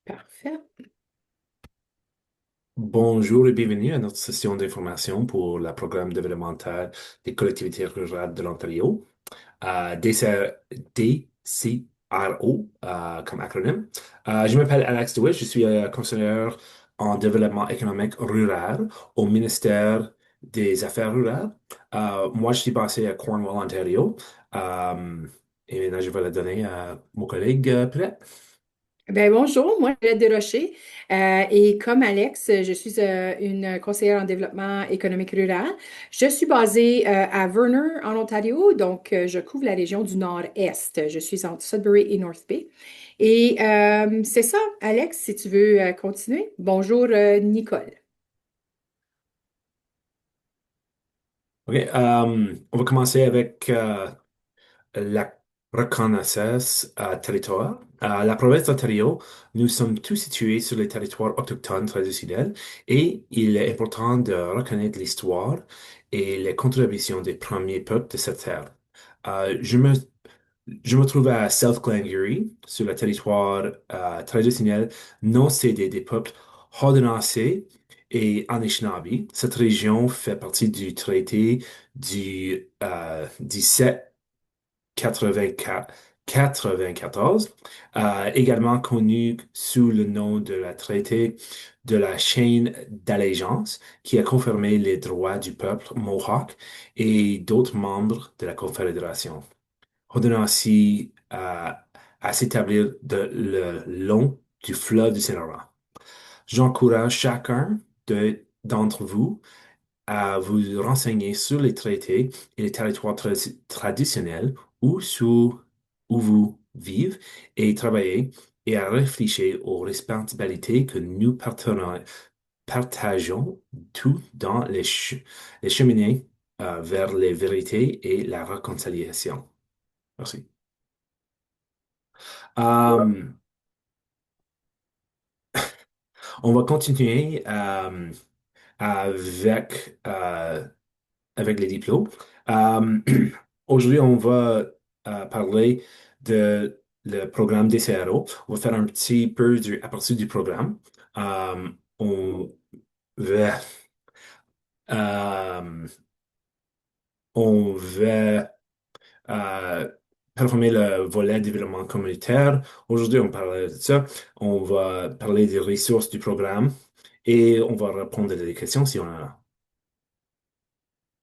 Parfait. Bonjour et bienvenue à notre session d'information pour le programme développemental des collectivités rurales de l'Ontario, DCRO comme acronyme. Je m'appelle Alex DeWitt, je suis conseiller en développement économique rural au ministère des Affaires rurales. Moi, je suis basé à Cornwall, Ontario. Euh, et maintenant, je vais le donner à mon collègue Paulette. Bonjour, moi, je suis Desrochers. Et comme Alex, je suis une conseillère en développement économique rural. Je suis basée à Verner, en Ontario, donc je couvre la région du Nord-Est. Je suis entre Sudbury et North Bay. Et c'est ça, Alex, si tu veux continuer. Bonjour, Nicole. OK, on va commencer avec la reconnaissance territoire. La province d'Ontario, nous sommes tous situés sur les territoires autochtones traditionnels et il est important de reconnaître l'histoire et les contributions des premiers peuples de cette terre. Euh, je me, je me trouve à South Glengarry, sur le territoire traditionnel non cédé des peuples Haudenosaunee et Anishinaabe. Cette région fait partie du traité du 1784, 94, également connu sous le nom de la traité de la chaîne d'allégeance, qui a confirmé les droits du peuple Mohawk et d'autres membres de la Confédération ordonnant ainsi à s'établir le long du fleuve du Saint-Laurent. J'encourage chacun d'entre vous à vous renseigner sur les traités et les territoires traditionnels où vous vivez et travaillez et à réfléchir aux responsabilités que nous partageons tout dans les cheminées vers les vérités et la réconciliation. Merci. Euh, on va continuer avec, avec les diplômes. Euh, Aujourd'hui, on va parler de le programme DCRO. On va faire un petit peu du aperçu du programme. Euh, on va, euh, on va performer le volet développement communautaire. Aujourd'hui, on parle de ça. On va parler des ressources du programme et on va répondre à des questions si on en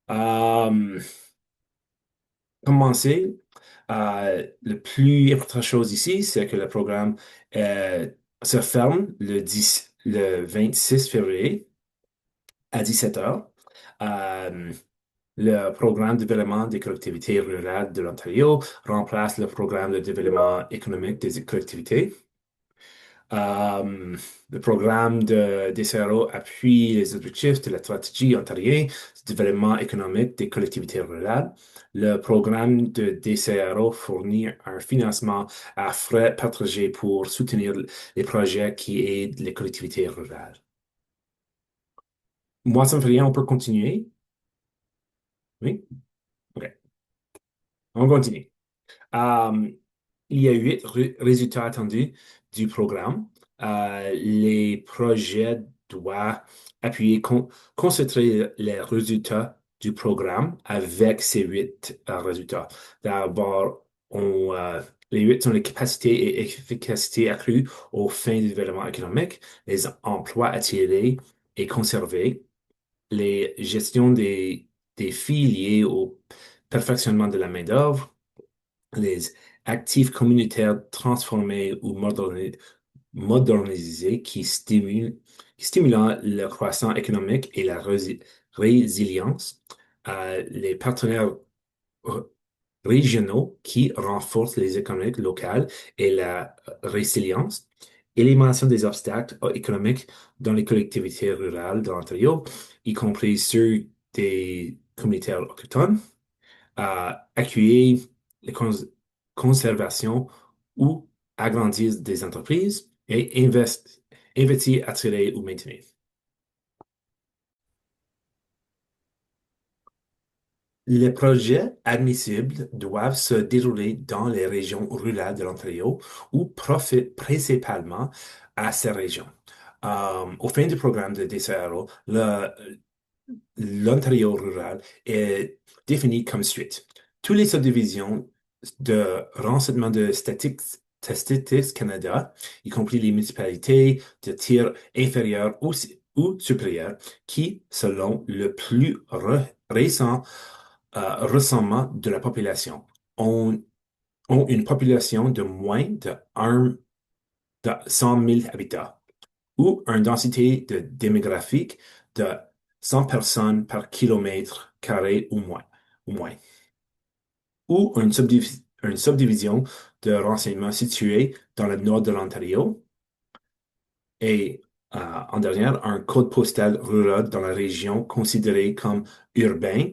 a. Euh, Commencer, le plus importante chose ici, c'est que le programme se ferme le 26 février à 17 heures. Euh, Le programme de développement des collectivités rurales de l'Ontario remplace le programme de développement économique des collectivités. Le programme de DCRO appuie les objectifs de la stratégie ontarienne de développement économique des collectivités rurales. Le programme de DCRO fournit un financement à frais partagés pour soutenir les projets qui aident les collectivités rurales. Moi, ça me fait rien, on peut continuer. Oui? OK. On continue. Euh, il y a 8 résultats attendus du programme. Les projets doivent appuyer, concentrer les résultats du programme avec ces 8 résultats. D'abord, les 8 sont les capacités et efficacités accrues aux fins du développement économique, les emplois attirés et conservés, les gestions des défis liés au perfectionnement de la main-d'œuvre, les actifs communautaires transformés ou modernisés qui stimulant la croissance économique et la résilience, les partenaires r- régionaux qui renforcent les économies locales et la résilience, élimination des obstacles économiques dans les collectivités rurales de l'Ontario, y compris ceux des communautés autochtones, accueillir les conservations ou agrandir des entreprises et investir, attirer ou maintenir. Les projets admissibles doivent se dérouler dans les régions rurales de l'Ontario ou profitent principalement à ces régions. Au fin du programme de DCRO, l'Ontario rural est défini comme suit. Toutes les subdivisions de renseignement de Statistics Canada, y compris les municipalités de tir inférieur ou supérieur, qui, selon le plus récent recensement de la population, ont, ont une population de moins de 100 000 habitants ou une densité démographique de 100 personnes par kilomètre carré ou moins, ou une subdivision de renseignement située dans le nord de l'Ontario et en dernière, un code postal rural dans la région considérée comme urbain,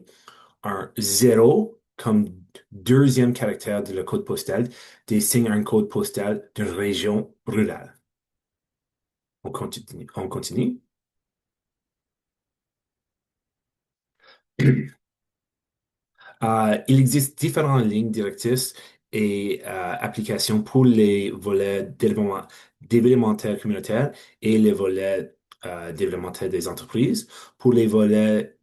un zéro comme deuxième caractère de le code postal désigne un code postal d'une région rurale. On continue. On continue. Il existe différentes lignes directrices et applications pour les volets développemental communautaire et les volets développemental des entreprises. Pour les volets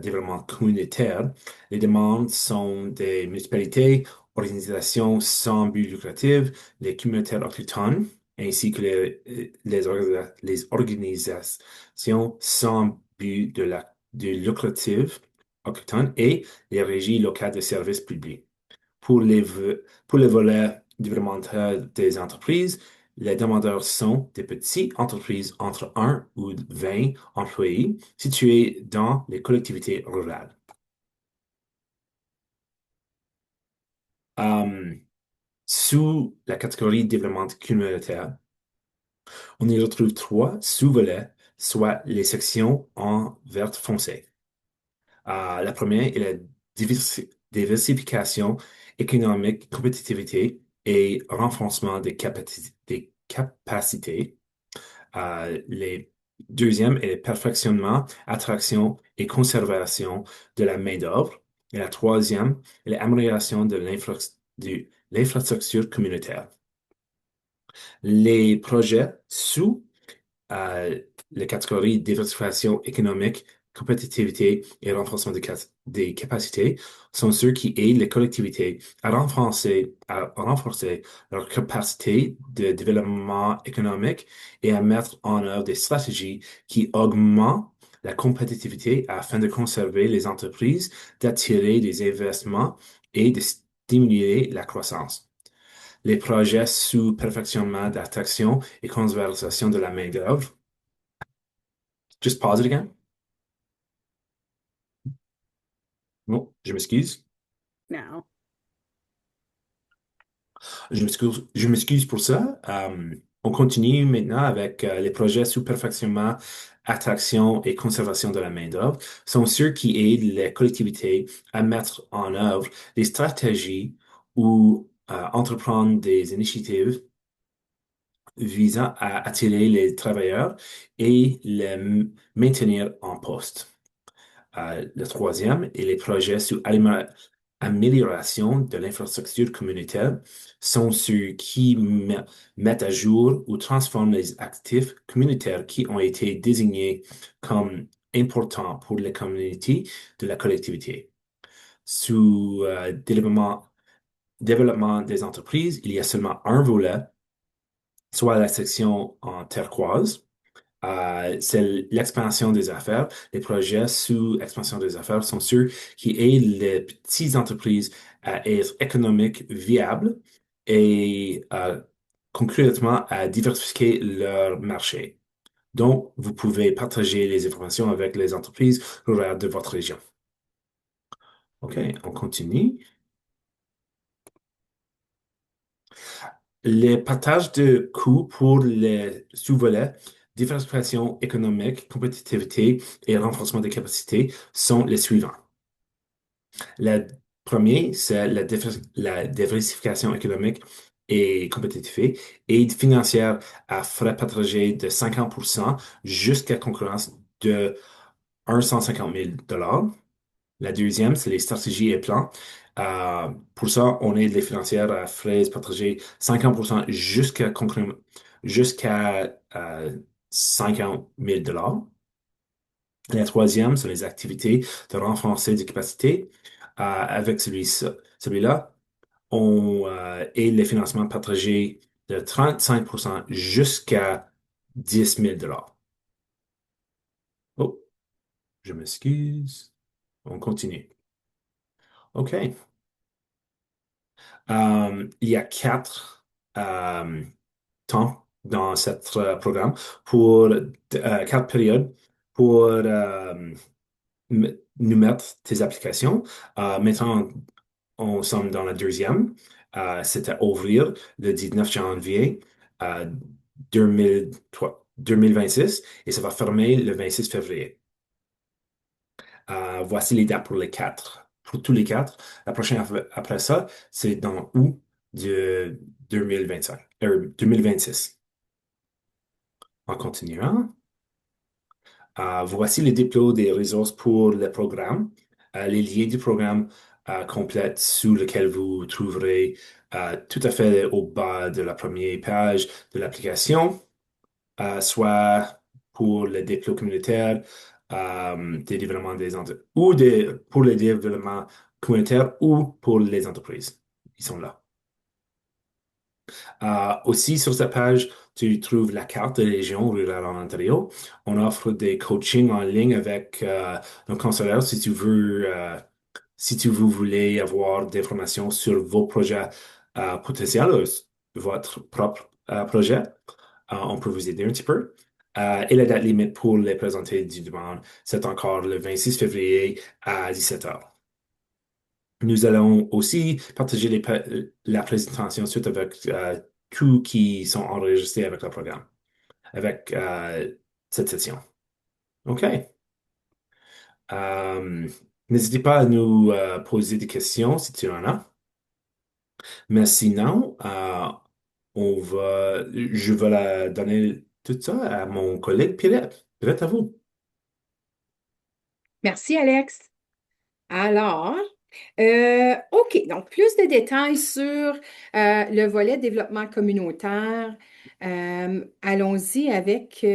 développement communautaire, les demandes sont des municipalités, organisations sans but lucratif, les communautaires autochtones, ainsi que les organisations sans but de lucratif autochtones et les régies locales de services publics. Pour les volets développemental des entreprises, les demandeurs sont des petites entreprises entre 1 ou 20 employés situées dans les collectivités rurales. Euh, Sous la catégorie développement communautaire, on y retrouve trois sous-volets, soit les sections en vert foncé. La première est la diversification économique, compétitivité et renforcement des capacités. Les deuxième est le perfectionnement, attraction et conservation de la main-d'œuvre. Et la troisième est l'amélioration de l'infrastructure communautaire. Les projets sous les catégories diversification économique, compétitivité et renforcement des capacités sont ceux qui aident les collectivités à renforcer leur capacité de développement économique et à mettre en œuvre des stratégies qui augmentent la compétitivité afin de conserver les entreprises, d'attirer des investissements et de stimuler la croissance. Les projets sous perfectionnement d'attraction et conservation de la main-d'œuvre. Just pause it again. Non, je m'excuse. No. Je m'excuse pour ça. On continue maintenant avec les projets sous perfectionnement, attraction et conservation de la main-d'œuvre. Sont ceux qui aident les collectivités à mettre en œuvre des stratégies ou entreprendre des initiatives visant à attirer les travailleurs et les maintenir en poste. Le troisième est les projets sous amélioration de l'infrastructure communautaire sont ceux qui mettent à jour ou transforment les actifs communautaires qui ont été désignés comme importants pour les communautés de la collectivité. Sous développement des entreprises, il y a seulement un volet, soit la section en turquoise. C'est l'expansion des affaires. Les projets sous expansion des affaires sont ceux qui aident les petites entreprises à être économiques viables et concrètement à diversifier leur marché. Donc, vous pouvez partager les informations avec les entreprises rurales de votre région. OK, on continue. Les partages de coûts pour les sous-volets, diversification économique, compétitivité et renforcement des capacités sont les suivants. Le premier, c'est la diversification économique et compétitivité, aide financière à frais partagés de 50% jusqu'à concurrence de 150 000 $. La deuxième, c'est les stratégies et plans. Pour ça, on aide les financières à frais partagés 50% jusqu'à jusqu'à 50 000 dollars. La troisième, c'est les activités de renforcer des capacités. Avec celui-là, et les financements partagés de 35% jusqu'à 10 000 dollars. Oh, je m'excuse. On continue. OK. Il y a euh, temps dans ce programme pour 4 périodes pour nous mettre tes applications. Maintenant, on sommes dans la deuxième. C'était ouvrir le 19 janvier euh, 2026 et ça va fermer le 26 février. Voici les dates pour les quatre. Pour tous les quatre. La prochaine après ça, c'est dans août de 2025, 2026. En continuant, voici les diplômes des ressources pour le programme. Les liens du programme complètent sous lequel vous trouverez tout à fait au bas de la première page de l'application, soit pour le diplôme communautaire, des développements pour le développement communautaire ou pour les entreprises. Ils sont là. Aussi, sur cette page, tu trouves la carte de la région rurale en Ontario. On offre des coachings en ligne avec nos conseillers si tu voulez avoir des informations sur vos projets potentiels, votre propre projet. On peut vous aider un petit peu. Et la date limite pour les présenter du demande, c'est encore le 26 février à 17 heures. Nous allons aussi partager la présentation suite avec tous qui sont enregistrés avec le programme, avec cette session. OK. Euh, N'hésitez pas à nous poser des questions si tu en as. Mais sinon, je vais la donner tout ça à mon collègue Pierrette. Pierrette, à vous. Merci, Alex. Alors, OK, donc plus de détails sur le volet développement communautaire. Allons-y avec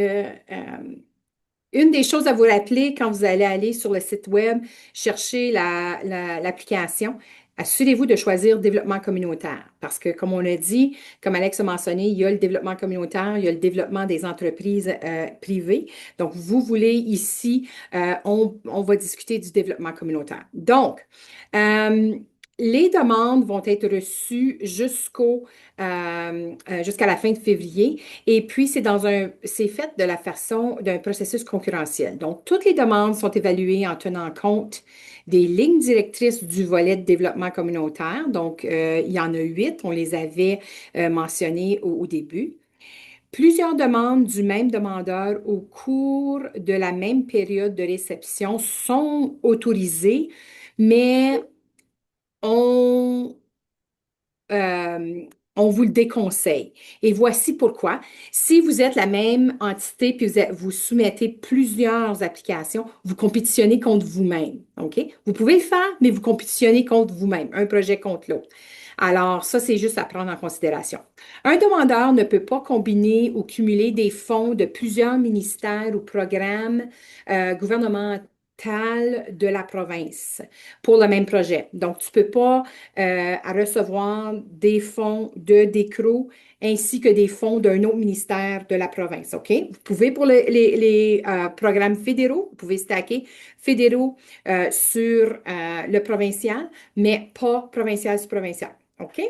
une des choses à vous rappeler quand vous allez aller sur le site web, chercher l'application, assurez-vous de choisir développement communautaire. Parce que, comme on a dit, comme Alex a mentionné, il y a le développement communautaire, il y a le développement des entreprises privées. Donc, vous voulez ici, on va discuter du développement communautaire. Donc, euh, les demandes vont être reçues jusqu'à la fin de février. Et puis, c'est fait de la façon d'un processus concurrentiel. Donc, toutes les demandes sont évaluées en tenant compte des lignes directrices du volet de développement communautaire. Donc, il y en a 8, on les avait mentionnées au début. Plusieurs demandes du même demandeur au cours de la même période de réception sont autorisées, mais on euh, on vous le déconseille. Et voici pourquoi. Si vous êtes la même entité puis vous soumettez plusieurs applications, vous compétitionnez contre vous-même. OK? Vous pouvez le faire, mais vous compétitionnez contre vous-même, un projet contre l'autre. Alors, ça, c'est juste à prendre en considération. Un demandeur ne peut pas combiner ou cumuler des fonds de plusieurs ministères ou programmes gouvernementaux de la province pour le même projet. Donc, tu ne peux pas recevoir des fonds de DECRO ainsi que des fonds d'un autre ministère de la province. OK? Vous pouvez pour les programmes fédéraux, vous pouvez stacker fédéraux sur le provincial, mais pas provincial sur provincial. OK?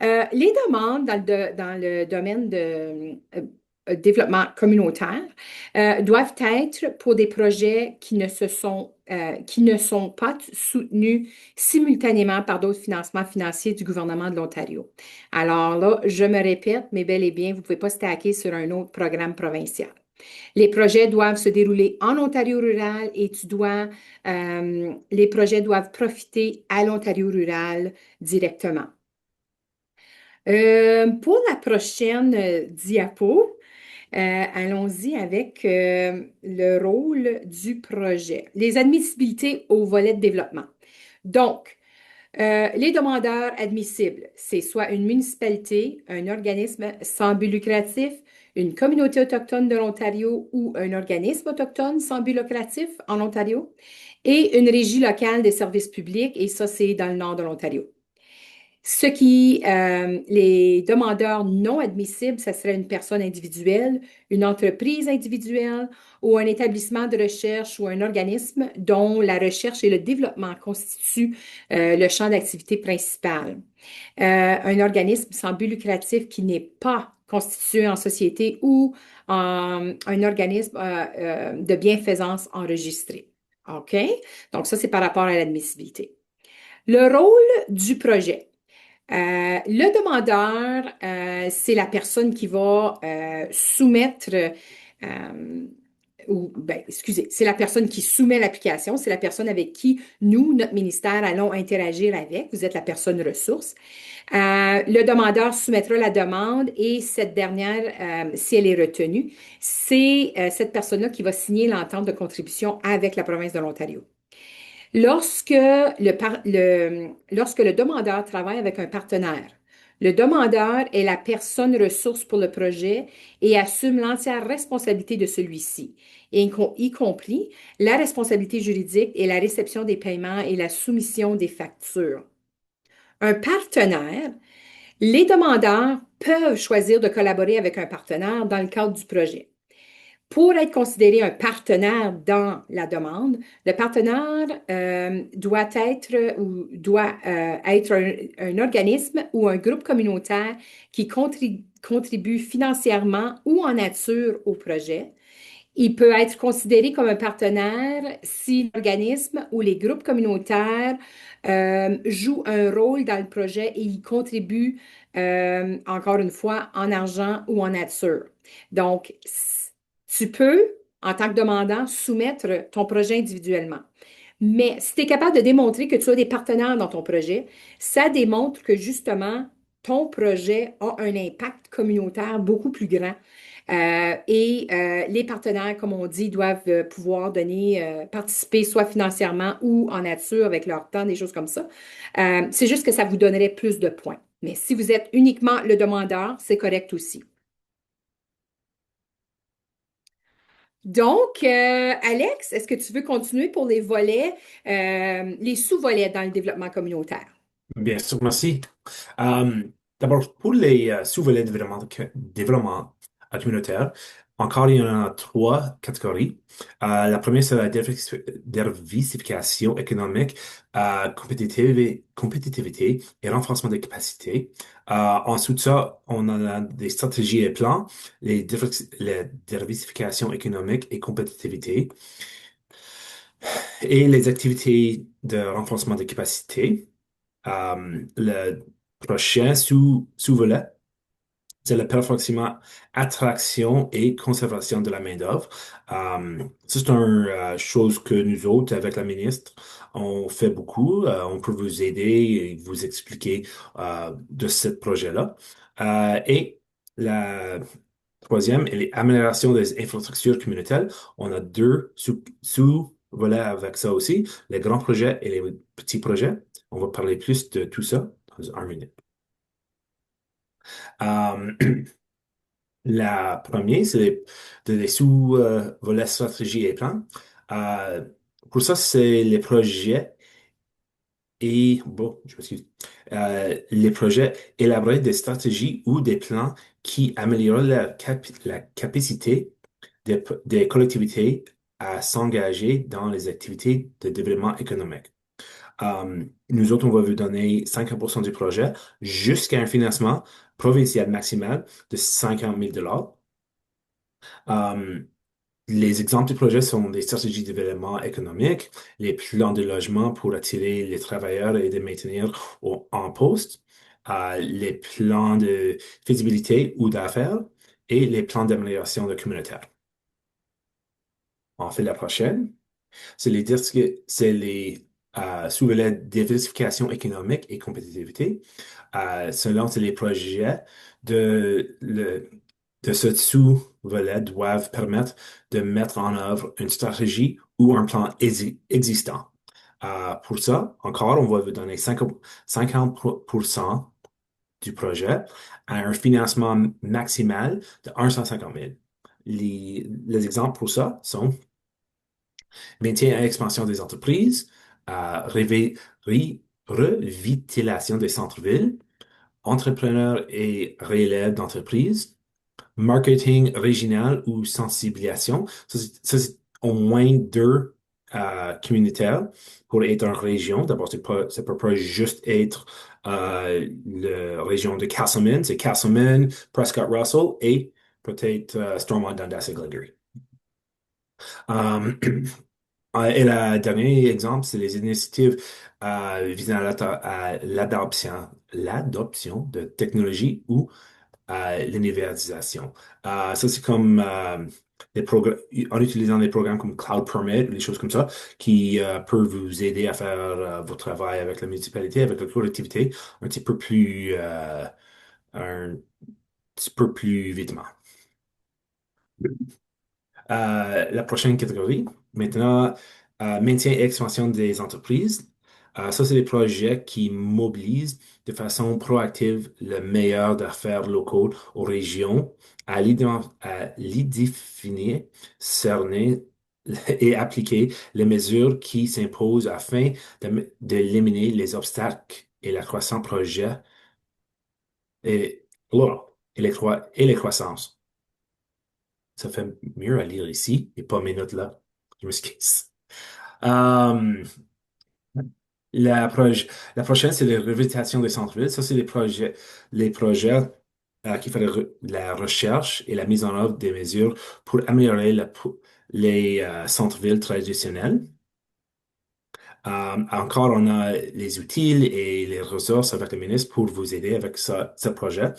Les demandes dans le domaine de développement communautaire doivent être pour des projets qui ne sont pas soutenus simultanément par d'autres financements financiers du gouvernement de l'Ontario. Alors là, je me répète, mais bel et bien, vous ne pouvez pas stacker sur un autre programme provincial. Les projets doivent se dérouler en Ontario rural et les projets doivent profiter à l'Ontario rural directement. Pour la prochaine diapo, allons-y avec le rôle du projet. Les admissibilités au volet de développement. Donc, Les demandeurs admissibles, c'est soit une municipalité, un organisme sans but lucratif, une communauté autochtone de l'Ontario ou un organisme autochtone sans but lucratif en Ontario, et une régie locale des services publics, et ça, c'est dans le nord de l'Ontario. Les demandeurs non admissibles, ça serait une personne individuelle, une entreprise individuelle ou un établissement de recherche ou un organisme dont la recherche et le développement constituent le champ d'activité principal. Un organisme sans but lucratif qui n'est pas constitué en société ou un organisme de bienfaisance enregistré. OK? Donc, ça, c'est par rapport à l'admissibilité. Le rôle du projet. Le demandeur, c'est la personne qui va soumettre, excusez, c'est la personne qui soumet l'application, c'est la personne avec qui nous, notre ministère, allons interagir avec. Vous êtes la personne ressource. Le demandeur soumettra la demande et cette dernière, si elle est retenue, c'est cette personne-là qui va signer l'entente de contribution avec la province de l'Ontario. Lorsque le demandeur travaille avec un partenaire, le demandeur est la personne ressource pour le projet et assume l'entière responsabilité de celui-ci, y compris la responsabilité juridique et la réception des paiements et la soumission des factures. Un partenaire, les demandeurs peuvent choisir de collaborer avec un partenaire dans le cadre du projet. Pour être considéré un partenaire dans la demande, le partenaire doit être un organisme ou un groupe communautaire qui contribue financièrement ou en nature au projet. Il peut être considéré comme un partenaire si l'organisme ou les groupes communautaires jouent un rôle dans le projet et y contribuent, encore une fois, en argent ou en nature. Donc, tu peux, en tant que demandant, soumettre ton projet individuellement. Mais si tu es capable de démontrer que tu as des partenaires dans ton projet, ça démontre que justement, ton projet a un impact communautaire beaucoup plus grand. Les partenaires, comme on dit, doivent pouvoir donner, participer soit financièrement ou en nature avec leur temps, des choses comme ça. C'est juste que ça vous donnerait plus de points. Mais si vous êtes uniquement le demandeur, c'est correct aussi. Donc, Alex, est-ce que tu veux continuer pour les volets, les sous-volets dans le développement communautaire? Bien sûr, merci. Euh, D'abord, pour les sous-volets de développement communautaire, encore, il y en a trois catégories. La première, c'est la diversification économique, compétitivité et renforcement des capacités. Ensuite, ça, on en a des stratégies et plans, la diversification économique et compétitivité, et les activités de renforcement des capacités. Le prochain sous-volet, c'est le perfectionnement, attraction et conservation de la main-d'œuvre. Ça, c'est une chose que nous autres, avec la ministre, on fait beaucoup. On peut vous aider et vous expliquer de ce projet-là. Et la troisième, est l'amélioration des infrastructures communautaires. On a deux sous-volets avec ça aussi, les grands projets et les petits projets. On va parler plus de tout ça dans un minute. Euh, la première, c'est les sous-volets stratégie et plan. Euh, pour ça, c'est les projets et, bon, je m'excuse, les projets élaborer des stratégies ou des plans qui améliorent la capacité des collectivités à s'engager dans les activités de développement économique. Nous autres, on va vous donner 50% du projet jusqu'à un financement provincial maximal de 50 000 dollars. Les exemples du projet sont des stratégies de développement économique, les plans de logement pour attirer les travailleurs et les maintenir en poste, les plans de faisabilité ou d'affaires et les plans d'amélioration de communautaire. On fait la prochaine. C'est les sous-volets diversification économique et compétitivité. Selon c'est les projets de, le, de ce sous-volet doivent permettre de mettre en œuvre une stratégie ou un plan existant. Pour ça, encore, on va vous donner 50% du projet à un financement maximal de 150 000. Les exemples pour ça sont maintien et expansion des entreprises, revitalisation des centres-villes, entrepreneurs et relève d'entreprise, marketing régional ou sensibilisation. Ça, c'est au moins deux communautaires pour être en région. D'abord, ça peut pas juste être la région de Castleman. C'est Castleman, Prescott Russell et peut-être Stormont, Dundas et Glengarry. Euh, et le dernier exemple, c'est les initiatives visant à l'adoption de technologies ou à l'universisation. Ça, c'est comme en utilisant des programmes comme Cloud Permit ou des choses comme ça qui peuvent vous aider à faire votre travail avec la municipalité, avec la collectivité un petit peu un petit peu plus vitement. La prochaine catégorie, maintenant, maintien et expansion des entreprises. Ça, c'est des projets qui mobilisent de façon proactive le meilleur d'affaires locaux aux régions à l'idéfinir, cerner et appliquer les mesures qui s'imposent afin d'éliminer les obstacles et la croissance projet et, et les croissances. Ça fait mieux à lire ici et pas mes notes là. Je m'excuse. Euh, la prochaine, c'est la revitalisation des centres-villes. Ça, c'est les projets qui font la recherche et la mise en œuvre des mesures pour améliorer les centres-villes traditionnels. Encore, on a les outils et les ressources avec le ministre pour vous aider avec ce projet.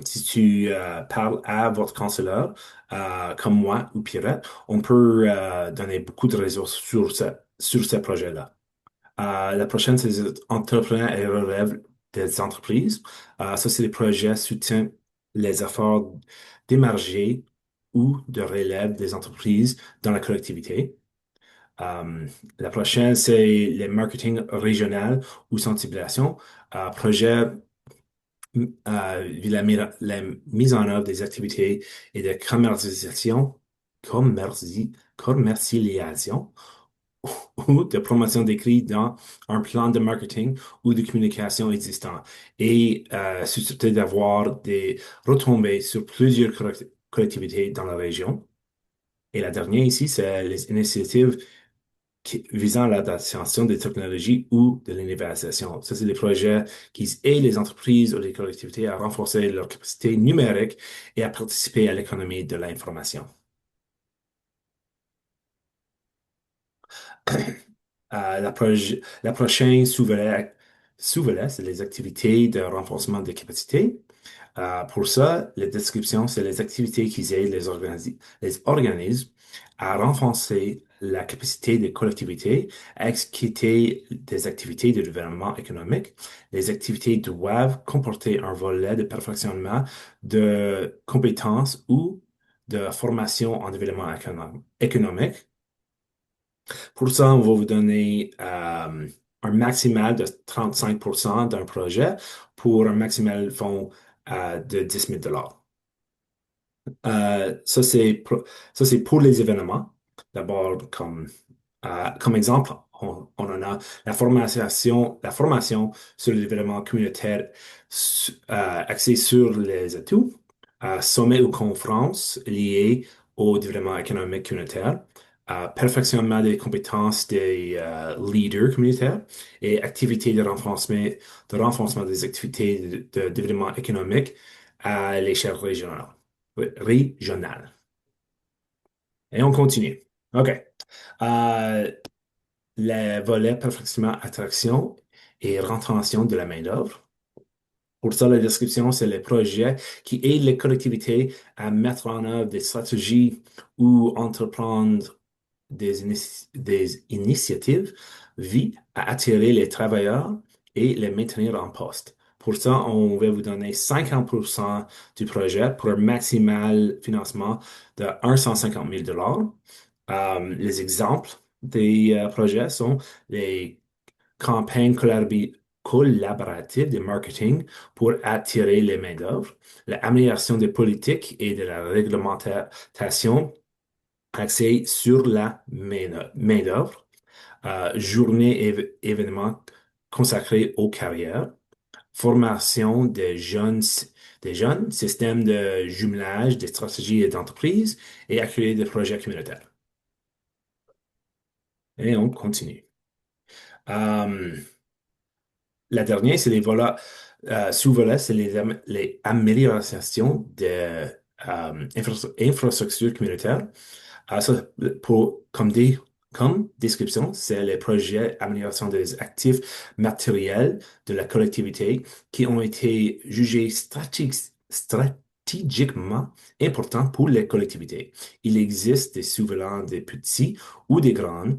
Si tu parles à votre conseiller, comme moi ou Pierrette, on peut donner beaucoup de ressources sur ce projet-là. La prochaine, c'est les entrepreneurs et relève des entreprises. Ça, c'est les projets soutiennent les efforts d'émerger ou de relève des entreprises dans la collectivité. La prochaine, c'est le marketing régional ou sensibilisation. Projet la mise en œuvre des activités et de commercialisation ou de promotion décrit dans un plan de marketing ou de communication existant et susceptible d'avoir des retombées sur plusieurs collectivités dans la région. Et la dernière ici, c'est les initiatives visant l'adaptation des technologies ou de l'universisation. Ça, c'est des projets qui aident les entreprises ou les collectivités à renforcer leur capacité numérique et à participer à l'économie de l'information. La prochaine sous-volet, c'est les activités de renforcement des capacités. Pour ça, la description, c'est les activités qui aident les organismes à renforcer la capacité des collectivités à exécuter des activités de développement économique. Les activités doivent comporter un volet de perfectionnement de compétences ou de formation en développement économique. Pour ça, on va vous donner un maximal de 35% d'un projet pour un maximal fonds de 10 000 dollars. Ça, c'est pour les événements. D'abord, comme exemple, on en a la formation sur le développement communautaire axée sur les atouts, sommets ou conférences liées au développement économique communautaire, perfectionnement des compétences des leaders communautaires et activités de renforcement des activités de développement économique à l'échelle régionale. Oui, régionale. Et on continue. OK. Euh, le volet perfectionnement attraction et rétention de la main-d'œuvre. Pour ça, la description, c'est les projets qui aident les collectivités à mettre en œuvre des stratégies ou entreprendre des initiatives visant à attirer les travailleurs et les maintenir en poste. Pour ça, on va vous donner 50% du projet pour un maximal financement de 150 000 dollars. Les exemples des projets sont les campagnes collaboratives de marketing pour attirer les main-d'œuvre, l'amélioration des politiques et de la réglementation axée sur la main-d'œuvre, journée et événements consacrés aux carrières, formation des jeunes, système de jumelage des stratégies d'entreprise et accueillir des projets communautaires. Et on continue. Euh, la dernière, c'est les volets, sous-volets, c'est les améliorations de infrastructures communautaires. Ça, comme description, c'est les projets d'amélioration des actifs matériels de la collectivité qui ont été jugés stratégiquement importants pour les collectivités. Il existe des souverains des petits ou des grands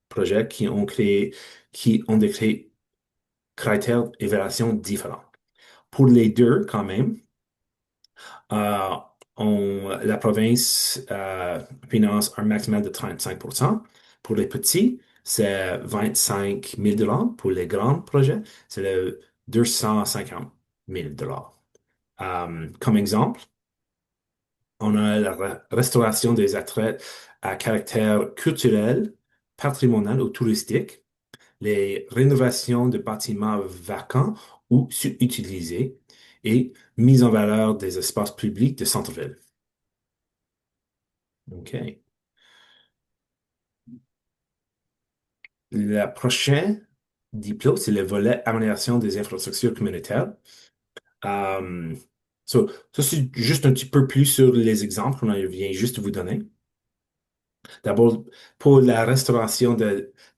projets qui ont des critères d'évaluation différents. Pour les deux, quand même, euh, la province finance un maximum de 35%. Pour les petits, c'est 25 000 dollars. Pour les grands projets, c'est le 250 000 dollars. Comme exemple, on a la restauration des attraits à caractère culturel, patrimonial ou touristique, les rénovations de bâtiments vacants ou sous-utilisés et mise en valeur des espaces publics de centre-ville. OK. Le prochain diplôme, c'est le volet amélioration des infrastructures communautaires. Euh, ça, c'est juste un petit peu plus sur les exemples qu'on vient juste de vous donner. D'abord, pour la restauration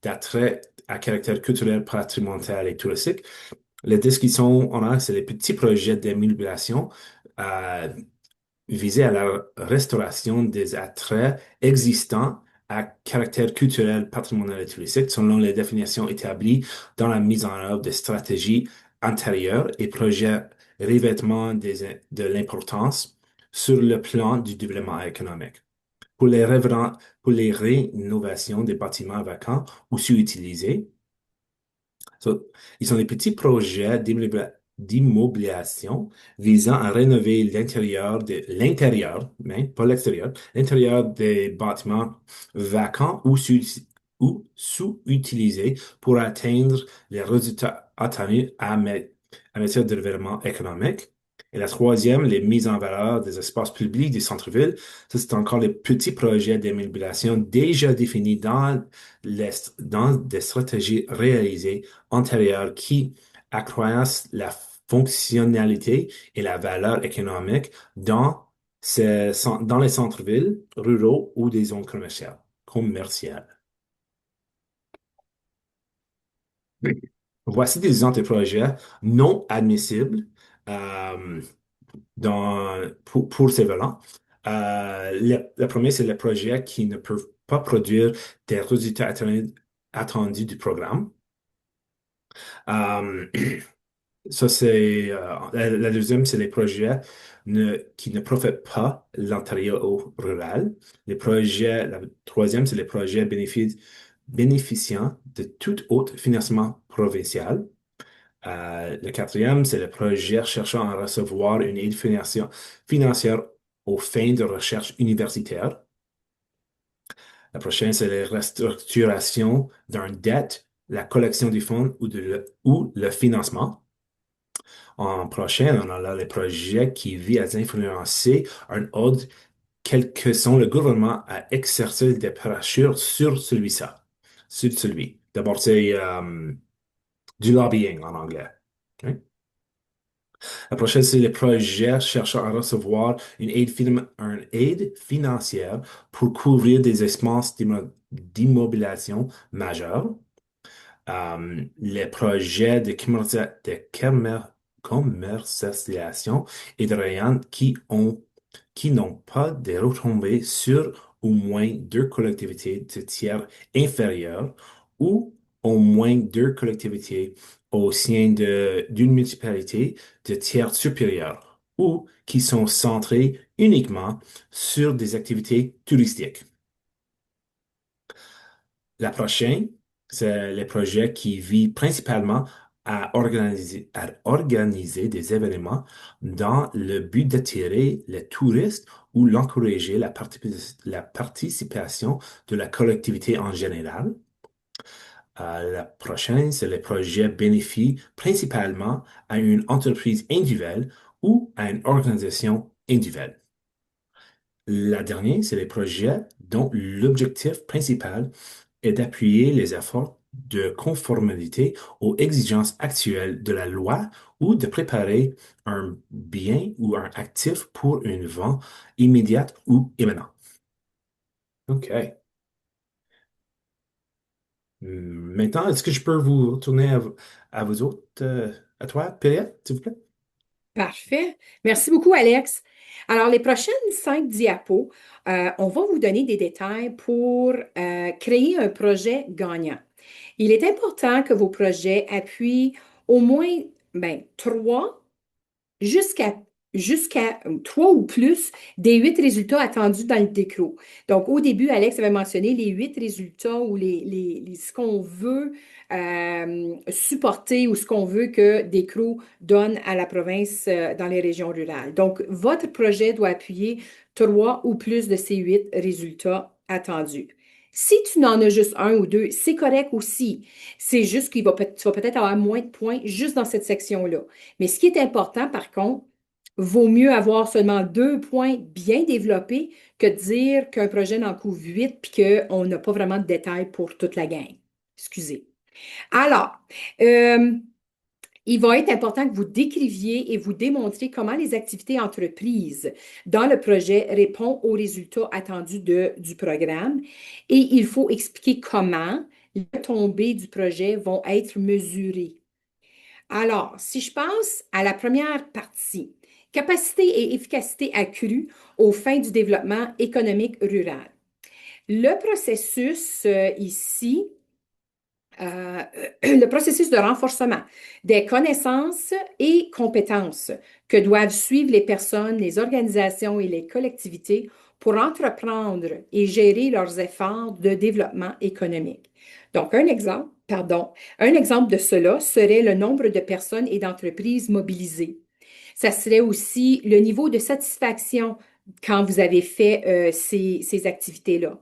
d'attraits à caractère culturel, patrimonial et touristique, les descriptions, on a, c'est les petits projets d'amélioration euh, visés à la restauration des attraits existants à caractère culturel, patrimonial et touristique selon les définitions établies dans la mise en œuvre des stratégies antérieures et projets revêtement de l'importance sur le plan du développement économique. Pour pour les rénovations des bâtiments vacants ou sous-utilisés, ils sont des petits projets d'immobilisation visant à rénover l'intérieur, mais pas l'extérieur, l'intérieur des bâtiments vacants ou sous-utilisés pour atteindre les résultats attendus à matière de développement économique. Et la troisième, les mises en valeur des espaces publics des centres-villes. Ça, c'est encore les petits projets d'immobilisation déjà définis dans des stratégies réalisées antérieures qui accroissent la fonctionnalité et la valeur économique dans les centres-villes ruraux ou des zones commerciales. Voici des exemples de projets non admissibles euh, pour ces volants. Le premier, c'est les projets qui ne peuvent pas produire des résultats attendus du programme. Euh, Ça, c'est la deuxième, c'est les projets qui ne profitent pas l'intérieur au rural. La troisième, c'est les projets bénéficiant de tout autre financement provincial. Le quatrième, c'est le projet cherchant à recevoir une aide financière aux fins de recherche universitaire. La prochaine, c'est la restructuration d'un dette, la collection des fonds ou le financement. En prochain, on a là les projets qui visent à influencer un ordre quel que sont le gouvernement à exercer des pressures sur celui-ci. Sur celui. D'abord, c'est du lobbying en anglais. OK? La prochaine, c'est les projets cherchant à recevoir une aide financière pour couvrir des espaces d'immobilisation majeurs. Les projets commercialisation et de revente qui n'ont pas de retombées sur au moins deux collectivités de tiers inférieurs ou au moins deux collectivités au sein d'une municipalité de tiers supérieur ou qui sont centrées uniquement sur des activités touristiques. La prochaine, c'est les projets qui visent principalement à organiser des événements dans le but d'attirer les touristes ou l'encourager la participation de la collectivité en général. La prochaine, c'est les projets bénéficient principalement à une entreprise individuelle ou à une organisation individuelle. La dernière, c'est les projets dont l'objectif principal est d'appuyer les efforts de conformité aux exigences actuelles de la loi ou de préparer un bien ou un actif pour une vente immédiate ou imminente. OK. Maintenant, est-ce que je peux vous retourner à vous autres, à toi, Péria, s'il vous plaît? Parfait. Merci beaucoup, Alex. Alors, les prochaines 5 diapos, on va vous donner des détails pour créer un projet gagnant. Il est important que vos projets appuient au moins trois jusqu'à jusqu'à 3 ou plus des 8 résultats attendus dans le décro. Donc, au début, Alex avait mentionné les 8 résultats ou ce qu'on veut supporter ou ce qu'on veut que Décro donne à la province dans les régions rurales. Donc, votre projet doit appuyer 3 ou plus de ces 8 résultats attendus. Si tu n'en as juste un ou deux, c'est correct aussi. C'est juste tu vas peut-être avoir moins de points juste dans cette section-là. Mais ce qui est important, par contre, vaut mieux avoir seulement 2 points bien développés que de dire qu'un projet n'en couvre 8 puis qu'on n'a pas vraiment de détails pour toute la gang. Excusez. Alors, euh, il va être important que vous décriviez et vous démontriez comment les activités entreprises dans le projet répondent aux résultats attendus du programme et il faut expliquer comment les tombées du projet vont être mesurées. Alors, si je passe à la première partie, capacité et efficacité accrue aux fins du développement économique rural. Le processus ici, euh, le processus de renforcement des connaissances et compétences que doivent suivre les personnes, les organisations et les collectivités pour entreprendre et gérer leurs efforts de développement économique. Donc, un exemple de cela serait le nombre de personnes et d'entreprises mobilisées. Ça serait aussi le niveau de satisfaction quand vous avez fait ces activités-là.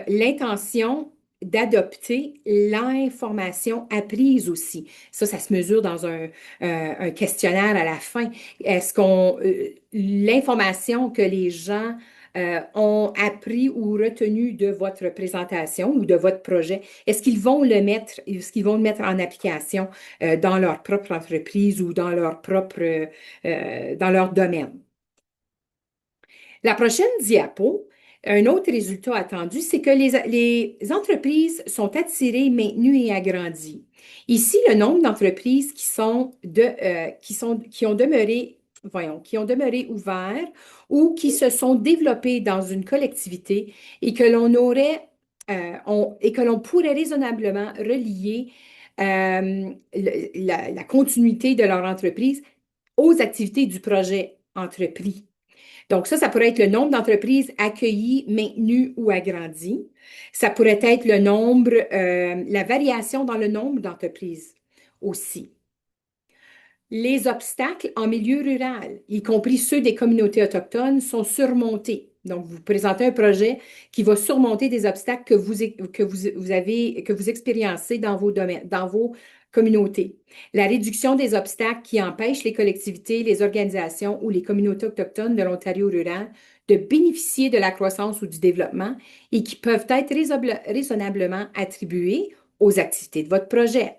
L'intention d'adopter l'information apprise aussi. Ça se mesure dans un questionnaire à la fin. Est-ce qu'on, l'information que les gens ont appris ou retenu de votre présentation ou de votre projet, est-ce qu'ils vont le mettre en application dans leur propre entreprise ou dans leur domaine? La prochaine diapo, un autre résultat attendu, c'est que les entreprises sont attirées, maintenues et agrandies. Ici, le nombre d'entreprises qui ont demeuré, voyons, qui ont demeuré ouverts ou qui se sont développées dans une collectivité et que et que l'on pourrait raisonnablement relier la continuité de leur entreprise aux activités du projet entrepris. Donc ça pourrait être le nombre d'entreprises accueillies, maintenues ou agrandies. Ça pourrait être la variation dans le nombre d'entreprises aussi. Les obstacles en milieu rural, y compris ceux des communautés autochtones, sont surmontés. Donc, vous présentez un projet qui va surmonter des obstacles que vous expériencez dans vos domaines, dans vos communautés. La réduction des obstacles qui empêchent les collectivités, les organisations ou les communautés autochtones de l'Ontario rural de bénéficier de la croissance ou du développement et qui peuvent être raisonnablement attribués aux activités de votre projet.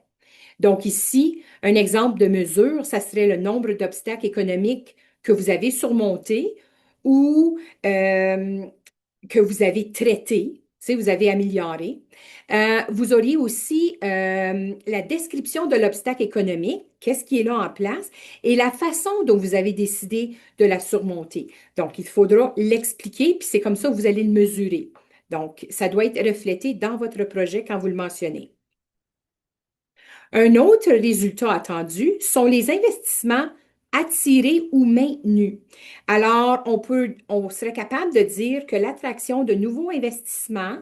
Donc ici, un exemple de mesure, ça serait le nombre d'obstacles économiques que vous avez surmontés ou que vous avez traités, vous avez amélioré. Vous auriez aussi la description de l'obstacle économique, qu'est-ce qui est là en place, et la façon dont vous avez décidé de la surmonter. Donc, il faudra l'expliquer, puis c'est comme ça que vous allez le mesurer. Donc, ça doit être reflété dans votre projet quand vous le mentionnez. Un autre résultat attendu sont les investissements attirés ou maintenus. Alors, on serait capable de dire que l'attraction de nouveaux investissements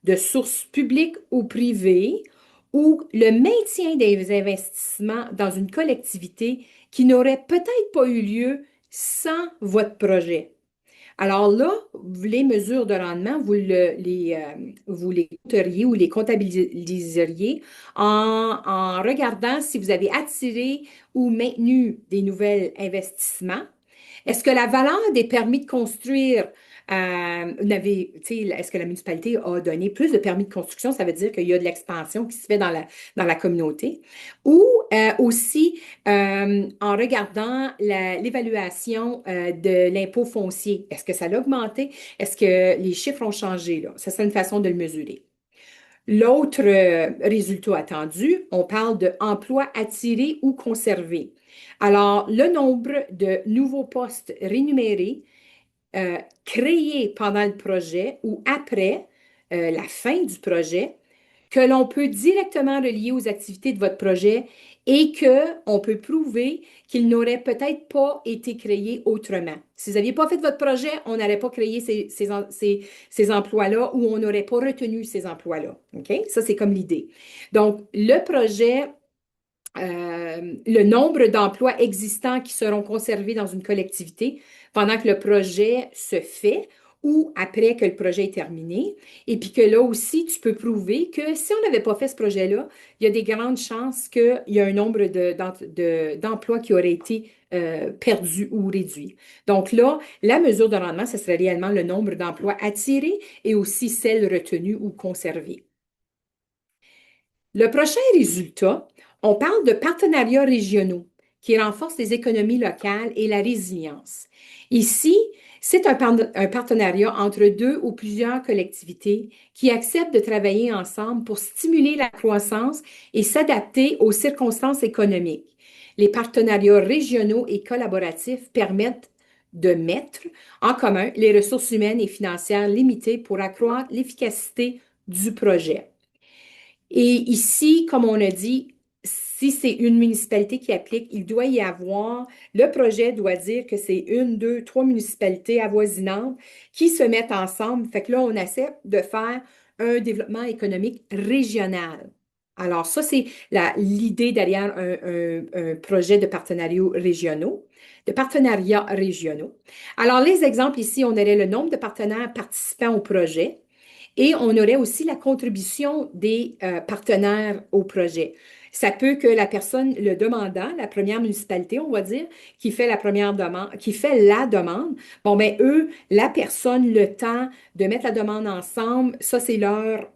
de sources publiques ou privées ou le maintien des investissements dans une collectivité qui n'aurait peut-être pas eu lieu sans votre projet. Alors là, les mesures de rendement, vous les compteriez ou les comptabiliseriez en regardant si vous avez attiré ou maintenu des nouveaux investissements. Est-ce que la valeur des permis de construire, est-ce que la municipalité a donné plus de permis de construction? Ça veut dire qu'il y a de l'expansion qui se fait dans la communauté. Ou aussi, en regardant l'évaluation de l'impôt foncier, est-ce que ça a augmenté? Est-ce que les chiffres ont changé, là? Ça, c'est une façon de le mesurer. L'autre résultat attendu, on parle de emplois attirés ou conservés. Alors, le nombre de nouveaux postes rémunérés créés pendant le projet ou après la fin du projet que l'on peut directement relier aux activités de votre projet et qu'on peut prouver qu'il n'aurait peut-être pas été créé autrement. Si vous n'aviez pas fait votre projet, on n'aurait pas créé ces emplois-là ou on n'aurait pas retenu ces emplois-là. OK? Ça, c'est comme l'idée. Donc, le projet le nombre d'emplois existants qui seront conservés dans une collectivité pendant que le projet se fait ou après que le projet est terminé. Et puis que là aussi, tu peux prouver que si on n'avait pas fait ce projet-là, il y a des grandes chances qu'il y a un nombre d'emplois qui auraient été perdus ou réduits. Donc là, la mesure de rendement, ce serait réellement le nombre d'emplois attirés et aussi celles retenues ou conservées. Le prochain résultat, on parle de partenariats régionaux qui renforcent les économies locales et la résilience. Ici, c'est un partenariat entre deux ou plusieurs collectivités qui acceptent de travailler ensemble pour stimuler la croissance et s'adapter aux circonstances économiques. Les partenariats régionaux et collaboratifs permettent de mettre en commun les ressources humaines et financières limitées pour accroître l'efficacité du projet. Et ici, comme on a dit, si c'est une municipalité qui applique, il doit y avoir, le projet doit dire que c'est une, deux, trois municipalités avoisinantes qui se mettent ensemble. Fait que là, on essaie de faire un développement économique régional. Alors, ça, c'est l'idée derrière un projet de partenariats régionaux. Alors, les exemples ici, on aurait le nombre de partenaires participants au projet. Et on aurait aussi la contribution des partenaires au projet. Ça peut que la personne, le demandant, la première municipalité, on va dire, qui fait la première demande, qui fait la demande, bon, ben eux, la personne, le temps de mettre la demande ensemble, ça, c'est leur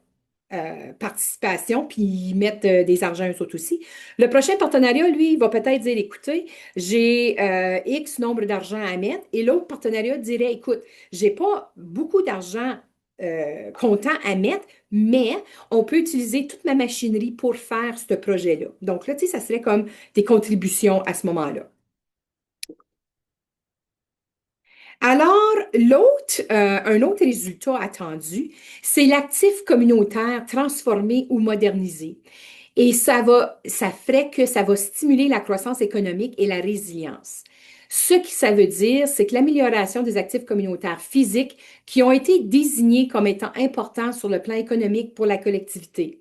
participation, puis ils mettent des argents eux autres aussi. Le prochain partenariat, lui, il va peut-être dire, écoutez, j'ai X nombre d'argent à mettre, et l'autre partenariat dirait, écoute, j'ai pas beaucoup d'argent comptant à mettre, mais on peut utiliser toute ma machinerie pour faire ce projet-là. Donc là, tu sais, ça serait comme des contributions à ce moment-là. Alors, un autre résultat attendu, c'est l'actif communautaire transformé ou modernisé. Et ça ferait que ça va stimuler la croissance économique et la résilience. Ce que ça veut dire, c'est que l'amélioration des actifs communautaires physiques qui ont été désignés comme étant importants sur le plan économique pour la collectivité.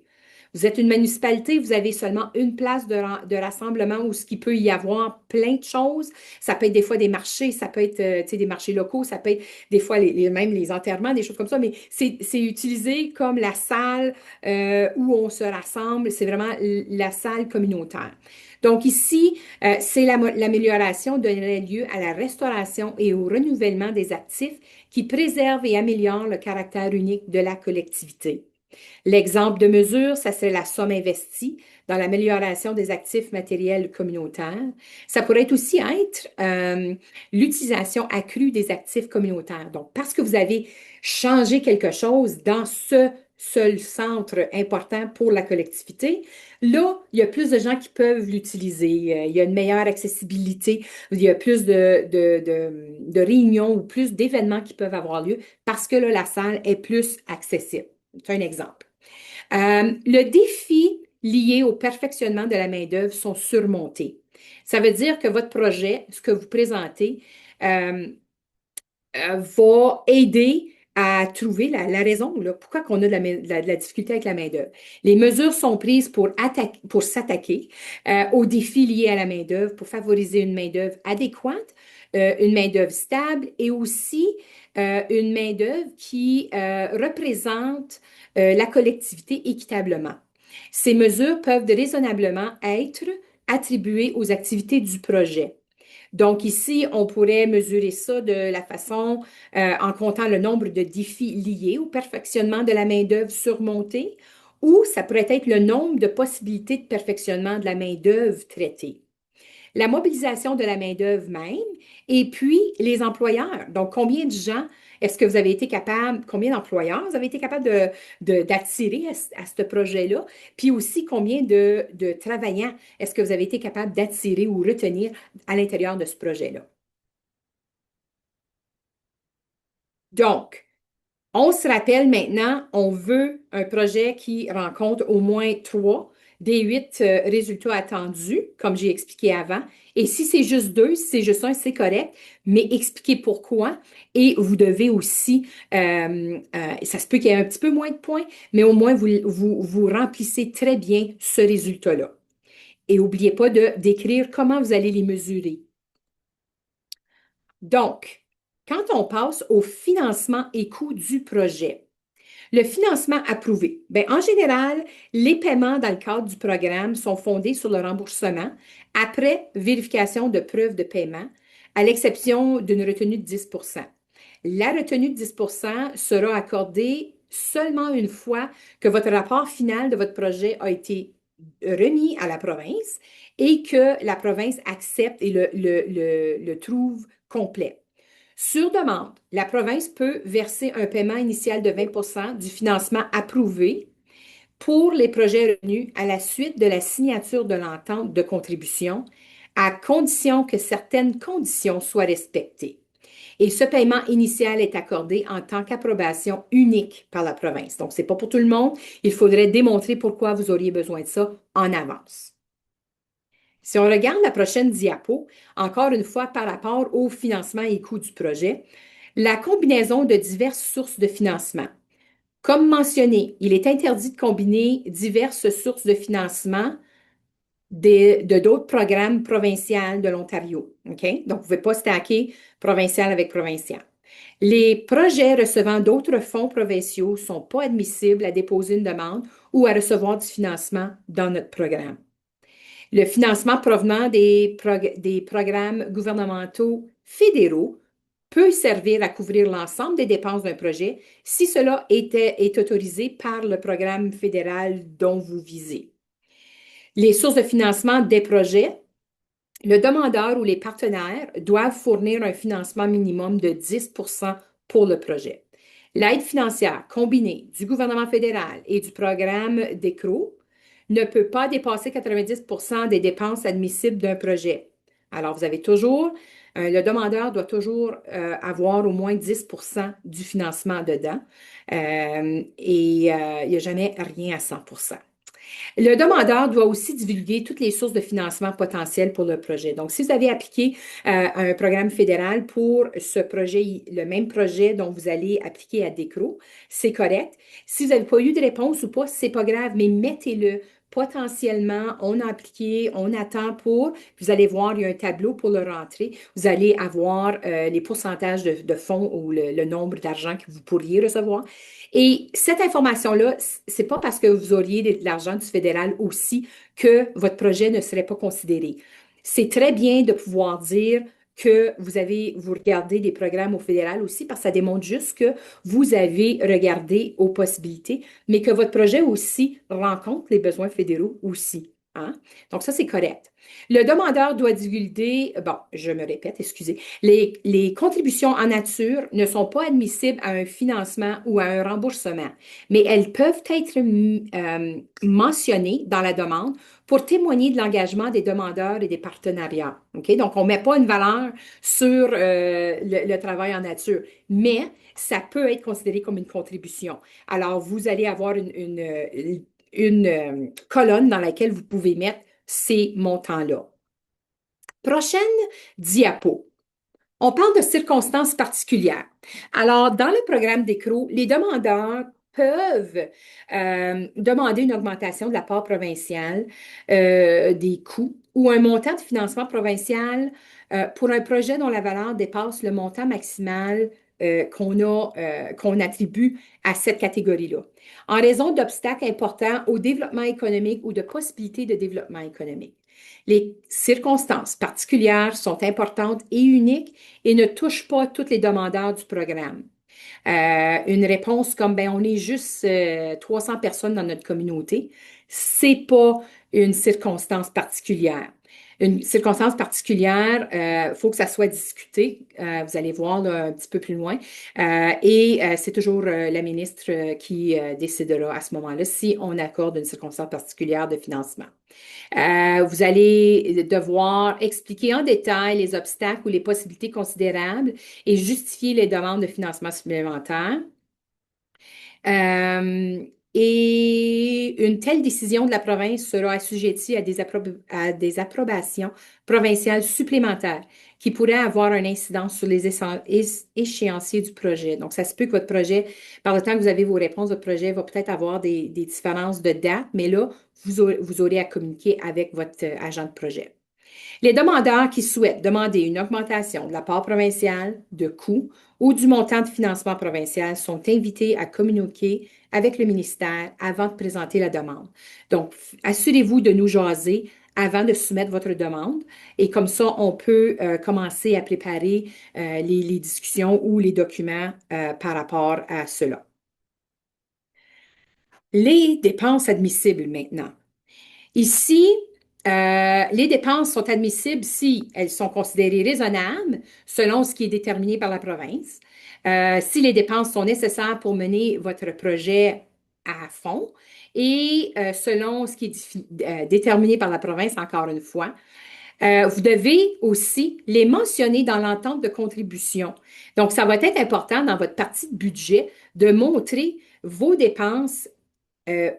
Vous êtes une municipalité, vous avez seulement une place de rassemblement où ce qui peut y avoir plein de choses. Ça peut être des fois des marchés, ça peut être tu sais, des marchés locaux, ça peut être des fois même les enterrements, des choses comme ça, mais c'est utilisé comme la salle où on se rassemble. C'est vraiment la salle communautaire. Donc ici, l'amélioration donnerait lieu à la restauration et au renouvellement des actifs qui préservent et améliorent le caractère unique de la collectivité. L'exemple de mesure, ça serait la somme investie dans l'amélioration des actifs matériels communautaires. Ça pourrait aussi être l'utilisation accrue des actifs communautaires. Donc, parce que vous avez changé quelque chose dans ce seul centre important pour la collectivité, là, il y a plus de gens qui peuvent l'utiliser. Il y a une meilleure accessibilité, il y a plus de réunions ou plus d'événements qui peuvent avoir lieu parce que là, la salle est plus accessible. C'est un exemple. Le défi lié au perfectionnement de la main-d'œuvre sont surmontés. Ça veut dire que votre projet, ce que vous présentez, va aider à trouver la raison, là, pourquoi on a de la difficulté avec la main-d'œuvre. Les mesures sont prises pour s'attaquer aux défis liés à la main-d'œuvre, pour favoriser une main-d'œuvre adéquate, une main-d'œuvre stable et aussi une main-d'œuvre qui représente la collectivité équitablement. Ces mesures peuvent raisonnablement être attribuées aux activités du projet. Donc ici, on pourrait mesurer ça de la façon en comptant le nombre de défis liés au perfectionnement de la main-d'œuvre surmontée, ou ça pourrait être le nombre de possibilités de perfectionnement de la main-d'œuvre traitée, la mobilisation de la main-d'œuvre même, et puis les employeurs. Donc, combien de gens est-ce que vous avez été capable, combien d'employeurs vous avez été capable d'attirer à ce projet-là, puis aussi combien de travaillants est-ce que vous avez été capable d'attirer ou retenir à l'intérieur de ce projet-là. Donc, on se rappelle maintenant, on veut un projet qui rencontre au moins trois des huit résultats attendus, comme j'ai expliqué avant. Et si c'est juste deux, si c'est juste un, c'est correct, mais expliquez pourquoi. Et vous devez aussi, ça se peut qu'il y ait un petit peu moins de points, mais au moins vous remplissez très bien ce résultat-là. Et n'oubliez pas de d'écrire comment vous allez les mesurer. Donc, quand on passe au financement et coût du projet, le financement approuvé. Bien, en général, les paiements dans le cadre du programme sont fondés sur le remboursement après vérification de preuves de paiement, à l'exception d'une retenue de 10. La retenue de 10 sera accordée seulement une fois que votre rapport final de votre projet a été remis à la province et que la province accepte et le trouve complet. Sur demande, la province peut verser un paiement initial de 20 du financement approuvé pour les projets retenus à la suite de la signature de l'entente de contribution, à condition que certaines conditions soient respectées. Et ce paiement initial est accordé en tant qu'approbation unique par la province. Donc, ce n'est pas pour tout le monde. Il faudrait démontrer pourquoi vous auriez besoin de ça en avance. Si on regarde la prochaine diapo, encore une fois par rapport au financement et coût du projet, la combinaison de diverses sources de financement. Comme mentionné, il est interdit de combiner diverses sources de financement de d'autres programmes provinciaux de l'Ontario. OK? Donc, vous ne pouvez pas stacker provincial avec provincial. Les projets recevant d'autres fonds provinciaux ne sont pas admissibles à déposer une demande ou à recevoir du financement dans notre programme. Le financement provenant des programmes gouvernementaux fédéraux peut servir à couvrir l'ensemble des dépenses d'un projet si cela est autorisé par le programme fédéral dont vous visez. Les sources de financement des projets, le demandeur ou les partenaires doivent fournir un financement minimum de 10 pour le projet. L'aide financière combinée du gouvernement fédéral et du programme d'ECRO ne peut pas dépasser 90 des dépenses admissibles d'un projet. Alors, vous avez toujours, le demandeur doit toujours avoir au moins 10 du financement dedans et il n'y a jamais rien à 100. Le demandeur doit aussi divulguer toutes les sources de financement potentielles pour le projet. Donc, si vous avez appliqué à un programme fédéral pour ce projet, le même projet dont vous allez appliquer à DECRO, c'est correct. Si vous n'avez pas eu de réponse ou pas, c'est pas grave, mais mettez-le. Potentiellement, on a appliqué, on attend pour, vous allez voir, il y a un tableau pour le rentrer. Vous allez avoir les pourcentages de fonds ou le nombre d'argent que vous pourriez recevoir. Et cette information-là, c'est pas parce que vous auriez de l'argent du fédéral aussi que votre projet ne serait pas considéré. C'est très bien de pouvoir dire que vous regardez des programmes au fédéral aussi, parce que ça démontre juste que vous avez regardé aux possibilités, mais que votre projet aussi rencontre les besoins fédéraux aussi. Hein? Donc, ça, c'est correct. Le demandeur doit divulguer, bon, je me répète, excusez, les contributions en nature ne sont pas admissibles à un financement ou à un remboursement, mais elles peuvent être mentionnées dans la demande pour témoigner de l'engagement des demandeurs et des partenariats. OK? Donc, on ne met pas une valeur sur le travail en nature, mais ça peut être considéré comme une contribution. Alors, vous allez avoir une colonne dans laquelle vous pouvez mettre ces montants-là. Prochaine diapo. On parle de circonstances particulières. Alors, dans le programme d'ECRO, les demandeurs peuvent demander une augmentation de la part provinciale des coûts ou un montant de financement provincial pour un projet dont la valeur dépasse le montant maximal qu'on attribue à cette catégorie-là, en raison d'obstacles importants au développement économique ou de possibilités de développement économique. Les circonstances particulières sont importantes et uniques et ne touchent pas tous les demandeurs du programme. Une réponse comme ben on est juste 300 personnes dans notre communauté, c'est pas une circonstance particulière. Une circonstance particulière, faut que ça soit discuté. Vous allez voir là, un petit peu plus loin. C'est toujours la ministre qui décidera à ce moment-là si on accorde une circonstance particulière de financement. Vous allez devoir expliquer en détail les obstacles ou les possibilités considérables et justifier les demandes de financement supplémentaires. Euh, et une telle décision de la province sera assujettie à des approbations provinciales supplémentaires qui pourraient avoir un incidence sur les échéanciers du projet. Donc, ça se peut que votre projet, par le temps que vous avez vos réponses, votre projet va peut-être avoir des différences de date, mais là, vous aurez à communiquer avec votre agent de projet. Les demandeurs qui souhaitent demander une augmentation de la part provinciale, de coûts ou du montant de financement provincial sont invités à communiquer avec le ministère avant de présenter la demande. Donc, assurez-vous de nous jaser avant de soumettre votre demande et comme ça, on peut commencer à préparer les discussions ou les documents par rapport à cela. Les dépenses admissibles maintenant. Ici, les dépenses sont admissibles si elles sont considérées raisonnables selon ce qui est déterminé par la province, si les dépenses sont nécessaires pour mener votre projet à fond et selon ce qui est déterminé par la province, encore une fois. Vous devez aussi les mentionner dans l'entente de contribution. Donc, ça va être important dans votre partie de budget de montrer vos dépenses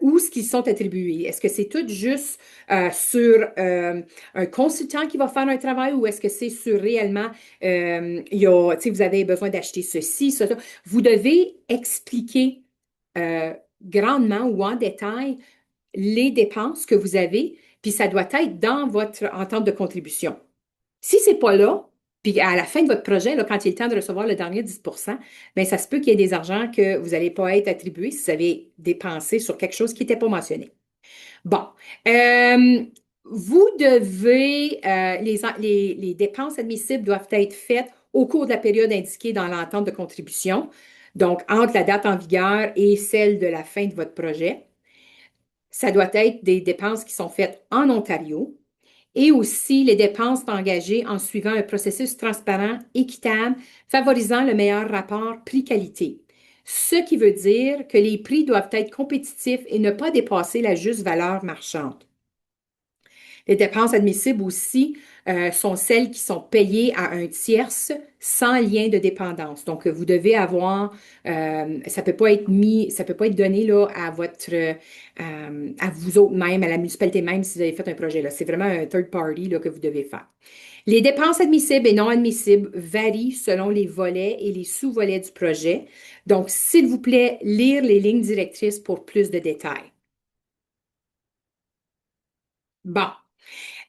où ce qu'ils sont attribués. Est-ce que c'est tout juste sur un consultant qui va faire un travail ou est-ce que c'est sur réellement, vous avez besoin d'acheter ceci, ça. Vous devez expliquer grandement ou en détail les dépenses que vous avez, puis ça doit être dans votre entente de contribution. Si c'est pas là, puis à la fin de votre projet, là, quand il est le temps de recevoir le dernier 10 bien, ça se peut qu'il y ait des argents que vous n'allez pas être attribués si vous avez dépensé sur quelque chose qui n'était pas mentionné. Bon. Vous devez, les dépenses admissibles doivent être faites au cours de la période indiquée dans l'entente de contribution, donc entre la date en vigueur et celle de la fin de votre projet. Ça doit être des dépenses qui sont faites en Ontario et aussi les dépenses engagées en suivant un processus transparent, équitable, favorisant le meilleur rapport prix-qualité. Ce qui veut dire que les prix doivent être compétitifs et ne pas dépasser la juste valeur marchande. Les dépenses admissibles aussi sont celles qui sont payées à un tierce sans lien de dépendance. Donc, vous devez avoir, ça peut pas être mis, ça peut pas être donné là à à vous autres même, à la municipalité même si vous avez fait un projet là. C'est vraiment un third party là que vous devez faire. Les dépenses admissibles et non admissibles varient selon les volets et les sous-volets du projet. Donc, s'il vous plaît, lire les lignes directrices pour plus de détails. Bon.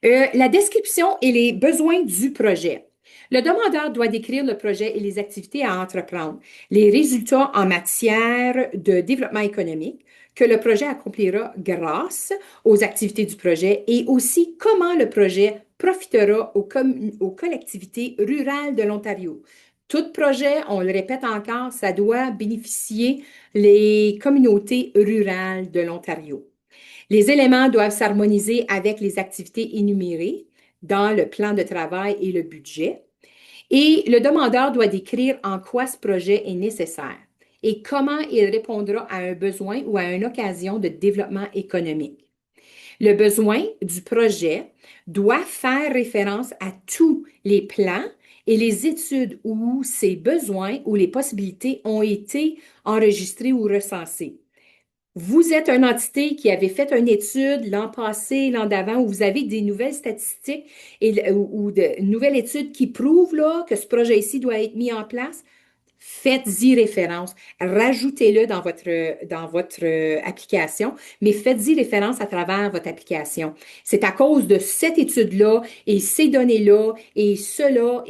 La description et les besoins du projet. Le demandeur doit décrire le projet et les activités à entreprendre, les résultats en matière de développement économique que le projet accomplira grâce aux activités du projet et aussi comment le projet profitera aux collectivités rurales de l'Ontario. Tout projet, on le répète encore, ça doit bénéficier les communautés rurales de l'Ontario. Les éléments doivent s'harmoniser avec les activités énumérées dans le plan de travail et le budget. Et le demandeur doit décrire en quoi ce projet est nécessaire et comment il répondra à un besoin ou à une occasion de développement économique. Le besoin du projet doit faire référence à tous les plans et les études où ces besoins ou les possibilités ont été enregistrés ou recensés. Vous êtes une entité qui avait fait une étude l'an passé, l'an d'avant, où vous avez des nouvelles statistiques ou de nouvelles études qui prouvent là, que ce projet ici doit être mis en place. Faites-y référence. Rajoutez-le dans votre application, mais faites-y référence à travers votre application. C'est à cause de cette étude-là et ces données-là et cela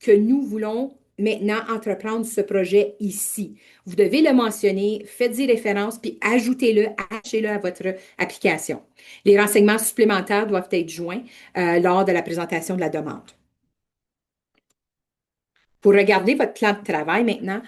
que nous voulons maintenant entreprendre ce projet ici. Vous devez le mentionner, faites-y référence, puis ajoutez-le, attachez-le à votre application. Les renseignements supplémentaires doivent être joints lors de la présentation de la demande. Pour regarder votre plan de travail maintenant,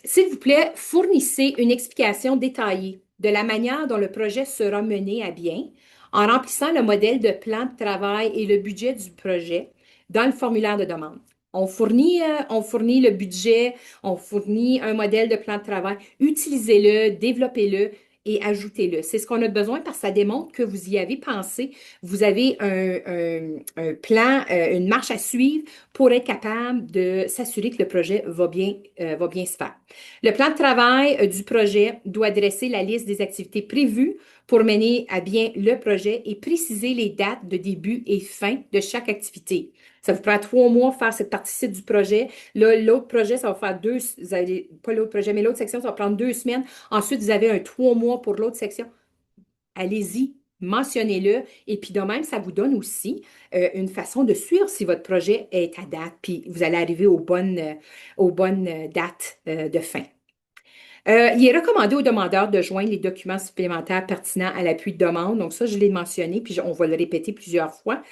s'il vous plaît, fournissez une explication détaillée de la manière dont le projet sera mené à bien en remplissant le modèle de plan de travail et le budget du projet dans le formulaire de demande. On fournit le budget, on fournit un modèle de plan de travail. Utilisez-le, développez-le et ajoutez-le. C'est ce qu'on a besoin parce que ça démontre que vous y avez pensé. Vous avez un plan, une marche à suivre pour être capable de s'assurer que le projet va bien se faire. Le plan de travail du projet doit dresser la liste des activités prévues pour mener à bien le projet et préciser les dates de début et fin de chaque activité. Ça vous prend 3 mois faire cette partie-ci du projet. Là, l'autre projet, ça va faire pas l'autre projet, mais l'autre section, ça va prendre 2 semaines. Ensuite, vous avez un 3 mois pour l'autre section. Allez-y, mentionnez-le. Et puis de même, ça vous donne aussi une façon de suivre si votre projet est à date, puis vous allez arriver aux bonnes dates de fin. Il est recommandé aux demandeurs de joindre les documents supplémentaires pertinents à l'appui de demande. Donc ça, je l'ai mentionné, puis on va le répéter plusieurs fois.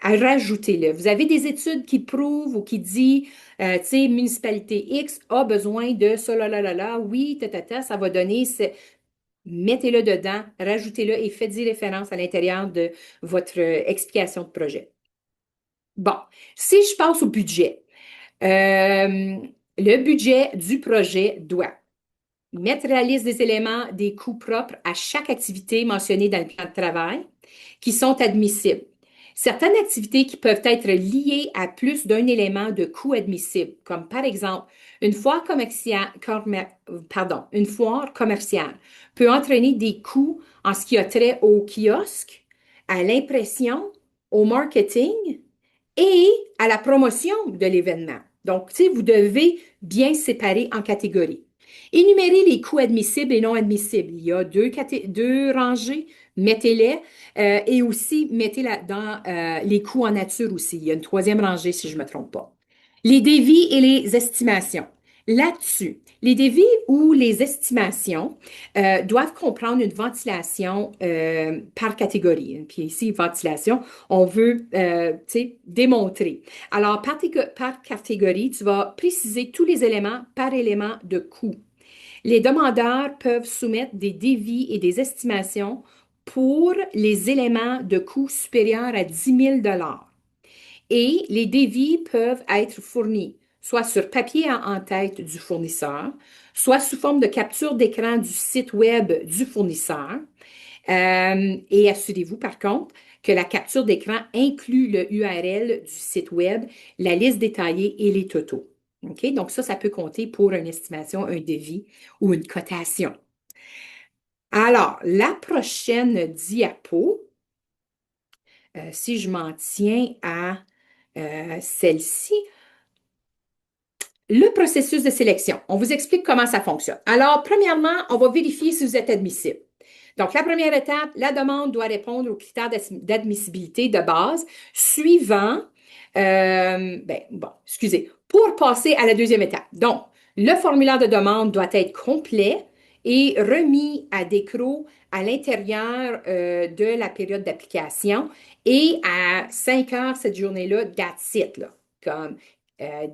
Rajoutez-le. Vous avez des études qui prouvent ou qui disent, tu sais, municipalité X a besoin de ça, là, là, là, là. Oui, ça va donner. Mettez-le dedans, rajoutez-le et faites-y référence à l'intérieur de votre explication de projet. Bon, si je passe au budget, euh, le budget du projet doit mettre la liste des éléments des coûts propres à chaque activité mentionnée dans le plan de travail qui sont admissibles. Certaines activités qui peuvent être liées à plus d'un élément de coût admissible, comme par exemple une foire commerciale peut entraîner des coûts en ce qui a trait au kiosque, à l'impression, au marketing et à la promotion de l'événement. Donc, tu sais, vous devez bien séparer en catégories. Énumérez les coûts admissibles et non admissibles. Il y a deux rangées, mettez-les et aussi mettez dans les coûts en nature aussi. Il y a une troisième rangée si je ne me trompe pas. Les dévis et les estimations. Là-dessus, les dévis ou les estimations doivent comprendre une ventilation par catégorie. Puis ici, ventilation, on veut tu sais, démontrer. Alors, par catégorie, tu vas préciser tous les éléments par élément de coût. Les demandeurs peuvent soumettre des dévis et des estimations pour les éléments de coût supérieurs à 10 000 et les dévis peuvent être fournis soit sur papier en tête du fournisseur, soit sous forme de capture d'écran du site Web du fournisseur. Et assurez-vous, par contre, que la capture d'écran inclut le URL du site Web, la liste détaillée et les totaux. OK? Donc, ça peut compter pour une estimation, un devis ou une cotation. Alors, la prochaine diapo, si je m'en tiens à celle-ci, le processus de sélection. On vous explique comment ça fonctionne. Alors, premièrement, on va vérifier si vous êtes admissible. Donc, la première étape, la demande doit répondre aux critères d'admissibilité de base suivant, pour passer à la deuxième étape. Donc, le formulaire de demande doit être complet et remis à Décro à l'intérieur de la période d'application et à 5 heures cette journée-là, that's it, là, comme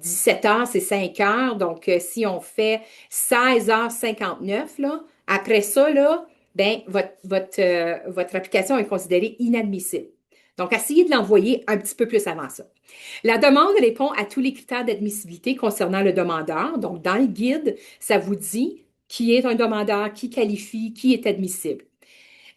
17 heures, c'est 5 heures. Donc, si on fait 16h59, là, après ça, là, ben, votre application est considérée inadmissible. Donc, essayez de l'envoyer un petit peu plus avant ça. La demande répond à tous les critères d'admissibilité concernant le demandeur. Donc, dans le guide, ça vous dit qui est un demandeur, qui qualifie, qui est admissible.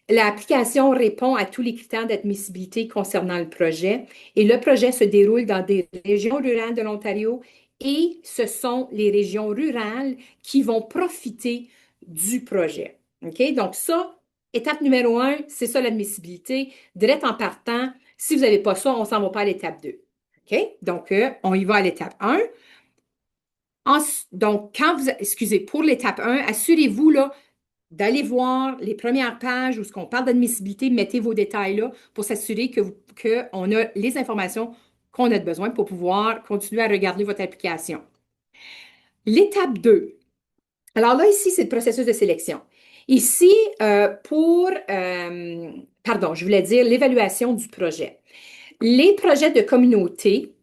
L'application répond à tous les critères d'admissibilité concernant le projet et le projet se déroule dans des régions rurales de l'Ontario et ce sont les régions rurales qui vont profiter du projet. OK? Donc ça, étape numéro un, c'est ça l'admissibilité. Direct en partant, si vous n'avez pas ça, on ne s'en va pas à l'étape 2. OK? Donc, on y va à l'étape un. Donc, excusez, pour l'étape un, assurez-vous là, d'aller voir les premières pages où ce qu'on parle d'admissibilité, mettez vos détails là pour s'assurer qu'on a les informations qu'on a besoin pour pouvoir continuer à regarder votre application. L'étape 2. Alors là, ici, c'est le processus de sélection. Ici, pardon, je voulais dire l'évaluation du projet. Les projets de communautés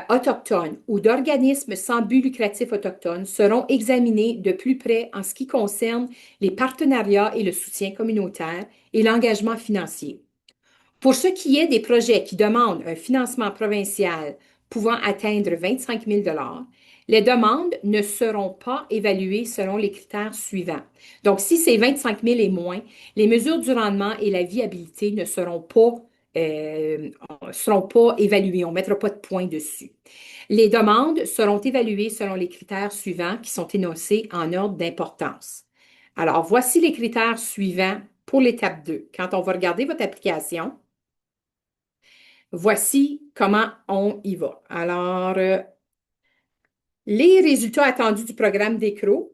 autochtones ou d'organismes sans but lucratif autochtones seront examinés de plus près en ce qui concerne les partenariats et le soutien communautaire et l'engagement financier. Pour ce qui est des projets qui demandent un financement provincial pouvant atteindre 25 000 les demandes ne seront pas évaluées selon les critères suivants. Donc, si c'est 25 000 et moins, les mesures du rendement et la viabilité ne seront pas évaluées. On ne mettra pas de point dessus. Les demandes seront évaluées selon les critères suivants qui sont énoncés en ordre d'importance. Alors, voici les critères suivants pour l'étape 2. Quand on va regarder votre application, voici comment on y va. Alors, les résultats attendus du programme d'ECRO,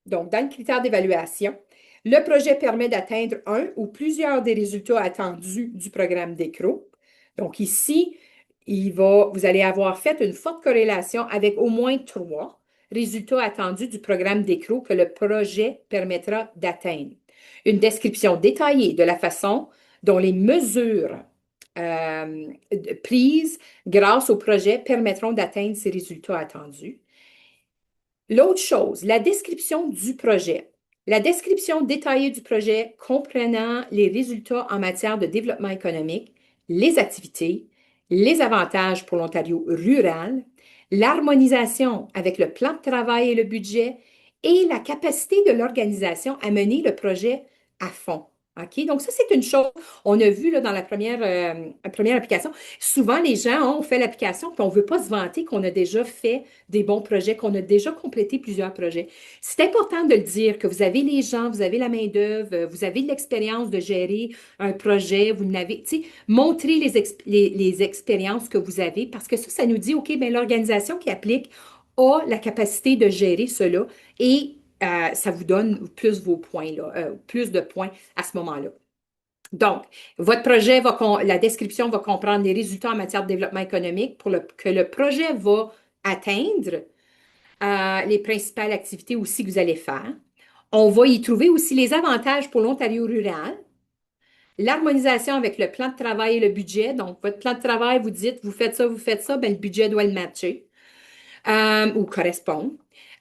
donc dans le critère d'évaluation, le projet permet d'atteindre un ou plusieurs des résultats attendus du programme d'ECRO. Donc ici, vous allez avoir fait une forte corrélation avec au moins 3 résultats attendus du programme d'ECRO que le projet permettra d'atteindre. Une description détaillée de la façon dont les mesures euh, prises grâce au projet permettront d'atteindre ces résultats attendus. L'autre chose, la description du projet. La description détaillée du projet comprenant les résultats en matière de développement économique, les activités, les avantages pour l'Ontario rural, l'harmonisation avec le plan de travail et le budget et la capacité de l'organisation à mener le projet à fond. OK? Donc, ça, c'est une chose. On a vu là, dans la première application. Souvent, les gens ont fait l'application, puis on ne veut pas se vanter qu'on a déjà fait des bons projets, qu'on a déjà complété plusieurs projets. C'est important de le dire, que vous avez les gens, vous avez la main-d'œuvre, vous avez de l'expérience de gérer un projet, vous n'avez, tu sais, montrez les expériences que vous avez, parce que ça nous dit, OK, bien, l'organisation qui applique a la capacité de gérer cela et ça vous donne plus vos points, là, plus de points à ce moment-là. Donc, votre projet la description va comprendre les résultats en matière de développement économique que le projet va atteindre, les principales activités aussi que vous allez faire. On va y trouver aussi les avantages pour l'Ontario rural, l'harmonisation avec le plan de travail et le budget. Donc, votre plan de travail, vous dites, vous faites ça, bien, le budget doit le matcher ou correspondre.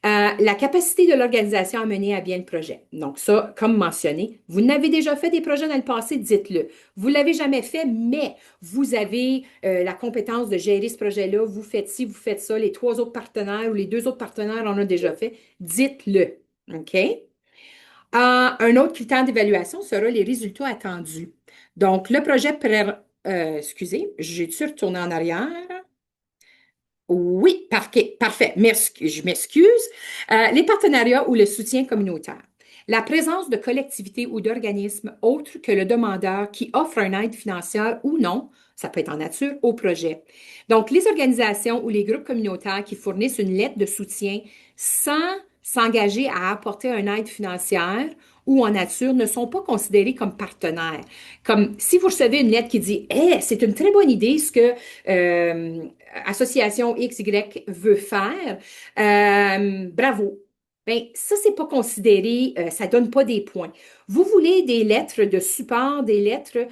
La capacité de l'organisation à mener à bien le projet. Donc ça, comme mentionné, vous n'avez déjà fait des projets dans le passé, dites-le. Vous ne l'avez jamais fait, mais vous avez la compétence de gérer ce projet-là. Vous faites ci, vous faites ça. Les 3 autres partenaires ou les 2 autres partenaires en ont déjà fait. Dites-le. OK? Un autre critère d'évaluation sera les résultats attendus. Donc, le projet, excusez, j'ai-tu retourné en arrière? Oui, parfait, parfait. Je m'excuse. Les partenariats ou le soutien communautaire. La présence de collectivités ou d'organismes autres que le demandeur qui offrent une aide financière ou non, ça peut être en nature, au projet. Donc, les organisations ou les groupes communautaires qui fournissent une lettre de soutien sans s'engager à apporter une aide financière ou en nature ne sont pas considérés comme partenaires. Comme si vous recevez une lettre qui dit hey, c'est une très bonne idée ce que association XY veut faire, bravo. Bien, ça, c'est pas considéré, ça donne pas des points. Vous voulez des lettres de support, des lettres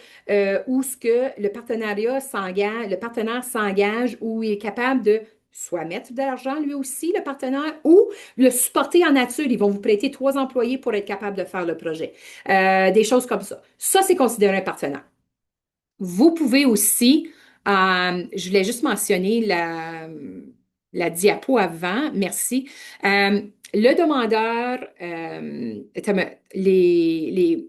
où ce que le partenaire s'engage ou est capable de soit mettre de l'argent lui aussi, le partenaire, ou le supporter en nature. Ils vont vous prêter 3 employés pour être capable de faire le projet. Des choses comme ça. Ça, c'est considéré un partenaire. Vous pouvez aussi, je voulais juste mentionner la diapo avant, merci. Le demandeur, les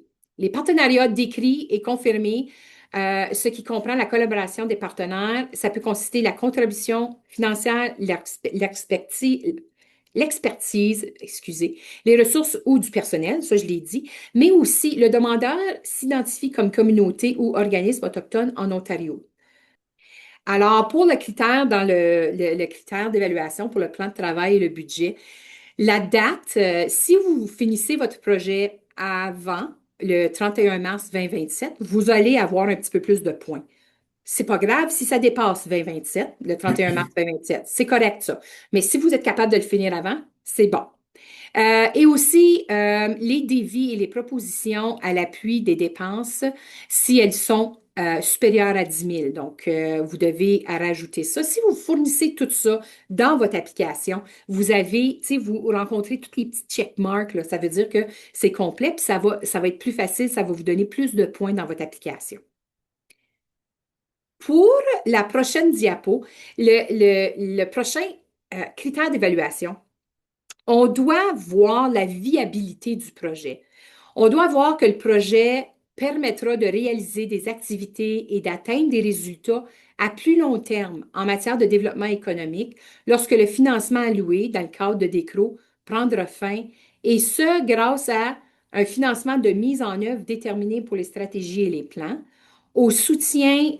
partenariats décrits et confirmés, ce qui comprend la collaboration des partenaires, ça peut consister la contribution financière, l'expertise, l'expertise, excusez, les ressources ou du personnel, ça je l'ai dit, mais aussi le demandeur s'identifie comme communauté ou organisme autochtone en Ontario. Alors, pour le critère dans le critère d'évaluation pour le plan de travail et le budget, la date, si vous finissez votre projet avant le 31 mars 2027, vous allez avoir un petit peu plus de points. C'est pas grave si ça dépasse 2027, le 31 mars 2027. C'est correct, ça. Mais si vous êtes capable de le finir avant, c'est bon. Et aussi, les dévis et les propositions à l'appui des dépenses, si elles sont supérieures à 10 000. Donc, vous devez rajouter ça. Si vous fournissez tout ça dans votre application, vous avez, tu sais, vous rencontrez toutes les petits checkmarks, là. Ça veut dire que c'est complet, puis ça va être plus facile, ça va vous donner plus de points dans votre application. Pour la prochaine diapo, le prochain critère d'évaluation, on doit voir la viabilité du projet. On doit voir que le projet permettra de réaliser des activités et d'atteindre des résultats à plus long terme en matière de développement économique lorsque le financement alloué dans le cadre de DECRO prendra fin, et ce, grâce à un financement de mise en œuvre déterminé pour les stratégies et les plans, au soutien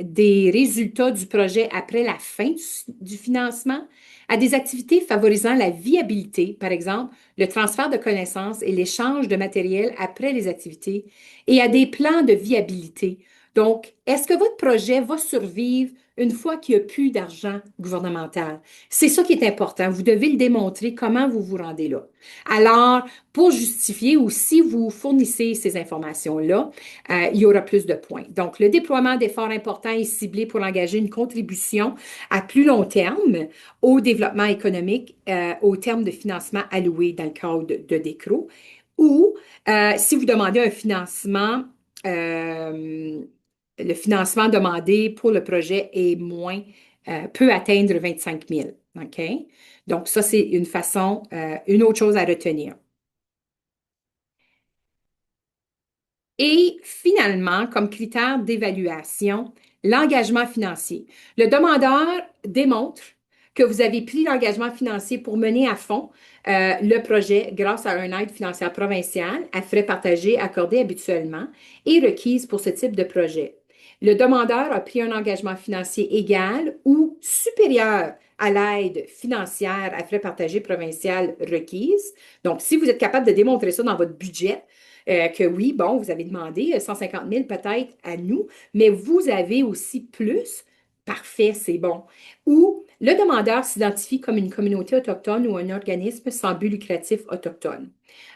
des résultats du projet après la fin du financement, à des activités favorisant la viabilité, par exemple le transfert de connaissances et l'échange de matériel après les activités, et à des plans de viabilité. Donc, est-ce que votre projet va survivre une fois qu'il n'y a plus d'argent gouvernemental? C'est ça qui est important. Vous devez le démontrer comment vous vous rendez là. Alors, pour justifier ou si vous fournissez ces informations-là, il y aura plus de points. Donc, le déploiement d'efforts importants est ciblé pour engager une contribution à plus long terme au développement économique au terme de financement alloué dans le cadre de DECRO. Ou si vous demandez un financement, le financement demandé pour le projet est moins, peut atteindre 25 000. OK? Donc, ça, c'est une façon, une autre chose à retenir. Et finalement, comme critère d'évaluation, l'engagement financier. Le demandeur démontre que vous avez pris l'engagement financier pour mener à fond le projet grâce à une aide financière provinciale à frais partagés accordée habituellement et requise pour ce type de projet. Le demandeur a pris un engagement financier égal ou supérieur à l'aide financière à frais partagés provinciale requise. Donc, si vous êtes capable de démontrer ça dans votre budget, que oui, bon, vous avez demandé 150 000 peut-être à nous, mais vous avez aussi plus. Parfait, c'est bon. Ou le demandeur s'identifie comme une communauté autochtone ou un organisme sans but lucratif autochtone.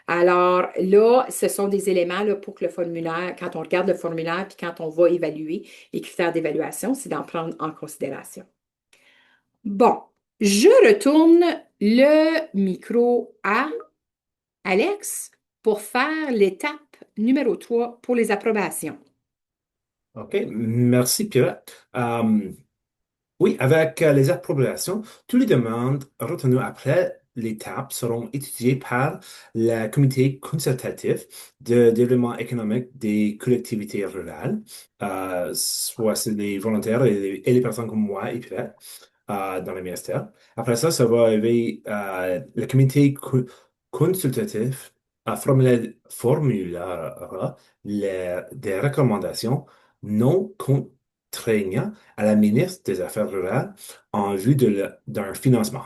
Alors là, ce sont des éléments là, pour que le formulaire, quand on regarde le formulaire, puis quand on va évaluer les critères d'évaluation, c'est d'en prendre en considération. Bon, je retourne le micro à Alex pour faire l'étape numéro 3 pour les approbations. OK, merci Pierre. Oui, avec les approbations, toutes les demandes retenues après l'étape seront étudiées par le comité consultatif de développement économique des collectivités rurales, soit c'est les volontaires et les personnes comme moi et Pierre dans le ministère. Après ça, ça va arriver, le comité consultatif formulera des recommandations non contraignantes à la ministre des Affaires rurales en vue d'un financement.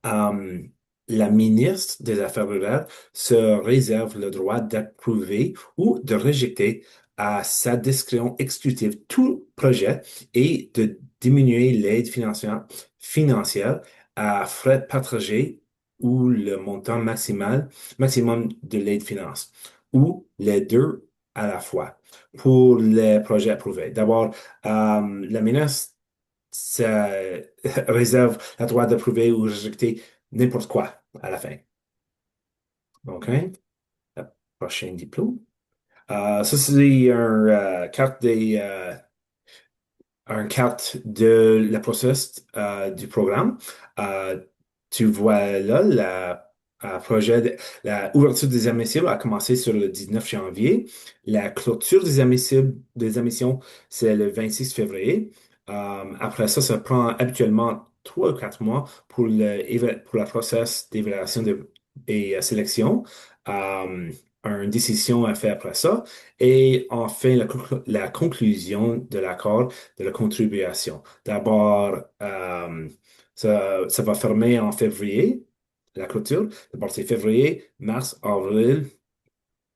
Euh, la ministre des Affaires rurales se réserve le droit d'approuver ou de rejeter à sa discrétion exclusive tout projet et de diminuer l'aide financière à frais partagés ou le montant maximum de l'aide finance, ou les deux à la fois pour les projets approuvés. D'abord, la ministre ça réserve le droit d'approuver ou rejeter n'importe quoi à la fin. OK? Le prochain diplôme. Ça, c'est un carte de la process du programme. Euh, Tu vois là, la ouverture des admissibles a commencé sur le 19 janvier. La clôture des admissions, c'est le 26 février. Après ça, ça prend habituellement 3 ou 4 mois pour pour la process d'évaluation et sélection. Euh, une décision à faire après ça. Et enfin, la conclusion de l'accord de la contribution. D'abord, ça va fermer en février, la clôture. D'abord, c'est février, mars, avril,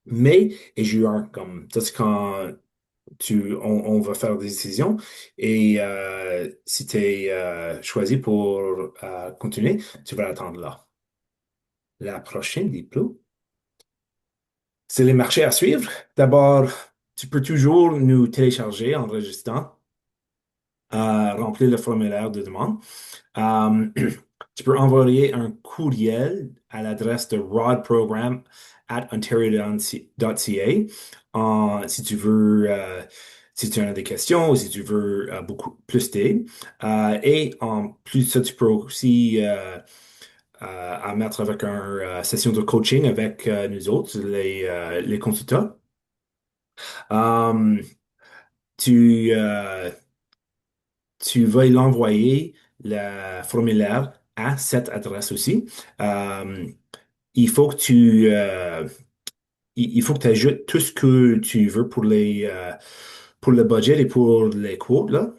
mai et juin. Comme ça, c'est quand on va faire des décisions. Et si tu es choisi pour continuer, tu vas attendre là. La prochaine diplôme, c'est les marchés à suivre. D'abord, tu peux toujours nous télécharger en enregistrant, remplir le formulaire de demande. Euh, Tu peux envoyer un courriel à l'adresse de rodprogram@ontario.ca si tu veux, si tu as des questions ou si tu veux beaucoup plus d'aide. Et en plus de ça, tu peux aussi à mettre avec une session de coaching avec nous autres, les consultants. Euh, tu, euh, Tu vas l'envoyer le formulaire à cette adresse aussi. Euh, il faut que il faut que tu ajoutes tout ce que tu veux pour le budget et pour les quotes, là,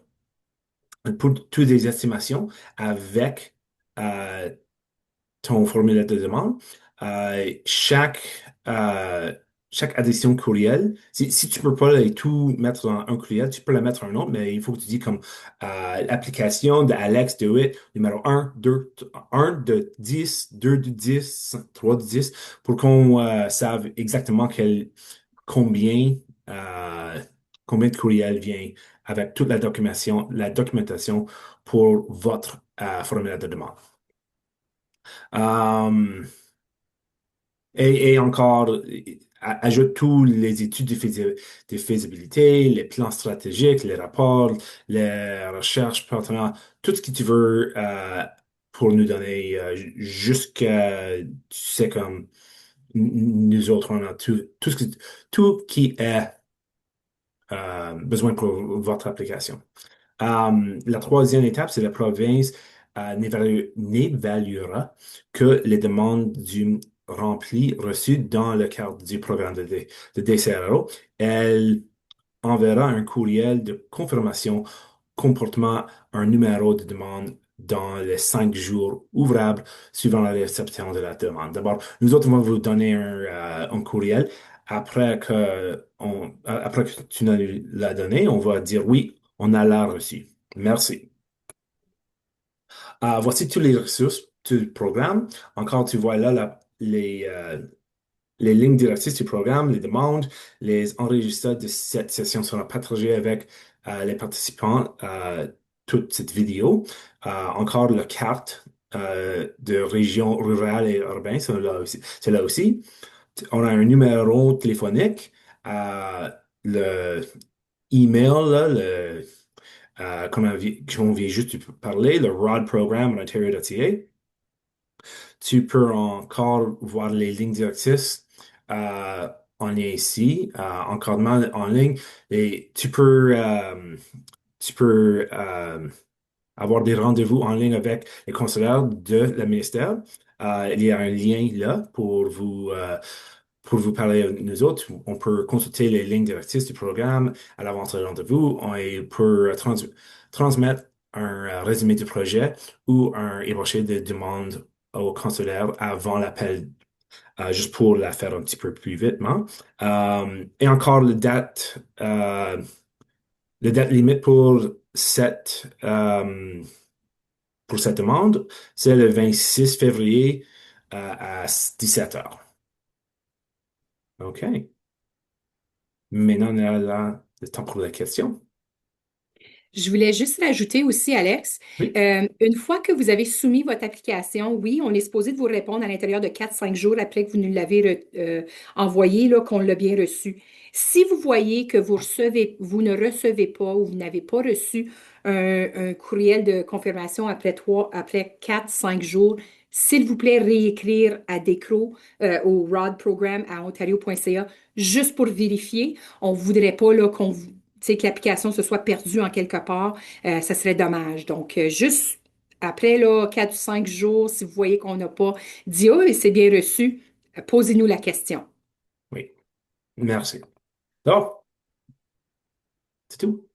pour toutes les estimations avec euh, ton formulaire de demande. Chaque addition courriel, si tu peux pas tout mettre dans un courriel, tu peux la mettre dans un autre, mais il faut que tu dis comme l'application de Alex DeWitt, numéro un 2 1 de 10 2 de 10 3 de 10 pour qu'on sache exactement combien, euh, combien de courriels vient avec toute la documentation pour votre formulaire de demande. Euh, et encore, ajoute tous les études de faisabilité, les plans stratégiques, les rapports, les recherches partenaires, tout ce que tu veux pour nous donner jusqu'à, tu sais, comme nous autres, on a tout qui est besoin pour votre application. La troisième étape, c'est la province n'évaluera que les demandes du rempli reçues dans le cadre du programme de DCRO. Elle enverra un courriel de confirmation comportement un numéro de demande dans les 5 jours ouvrables suivant la réception de la demande. D'abord, nous autres, on va vous donner un courriel. Après que tu nous l'as donné, on va dire oui, on a l'a reçu. Merci. Voici toutes les ressources du programme. Encore, tu vois là les lignes directrices du programme, les demandes, les enregistrements de cette session seront partagés avec les participants, toute cette vidéo. Encore la carte de région rurale et urbaine, c'est là aussi. C'est là aussi. On a un numéro téléphonique, le email, là, qu'on vient juste de parler, le ROD Program en Ontario.ca. Tu peux encore voir les lignes directrices en lien ici, encadrement en ligne. Et tu peux avoir des rendez-vous en ligne avec les conseillers de la ministère. Il y a un lien là pour vous parler à nous autres. On peut consulter les lignes directrices du programme à l'avance de rendez-vous. On peut transmettre un résumé du projet ou un ébauché de demande au consulaire avant l'appel, juste pour la faire un petit peu plus vitement. Et encore le date limite pour cette demande, c'est le 26 février à 17 heures. OK. Maintenant, on a le temps pour la question. Je voulais juste rajouter aussi, Alex, Oui. une fois que vous avez soumis votre application, oui, on est supposé de vous répondre à l'intérieur de 4 5 jours après que vous nous l'avez envoyé, là, qu'on l'a bien reçu. Si vous voyez que vous ne recevez pas ou vous n'avez pas reçu un courriel de confirmation après 4 5 jours, s'il vous plaît, réécrire à Décro, au ROD Program à ontario.ca, juste pour vérifier. On ne voudrait pas là, que l'application se soit perdue en quelque part, ça serait dommage. Donc, juste Après, là, 4 ou 5 jours, si vous voyez qu'on n'a pas dit, oh, et c'est bien reçu, posez-nous la question. Oui, merci. Donc, c'est tout.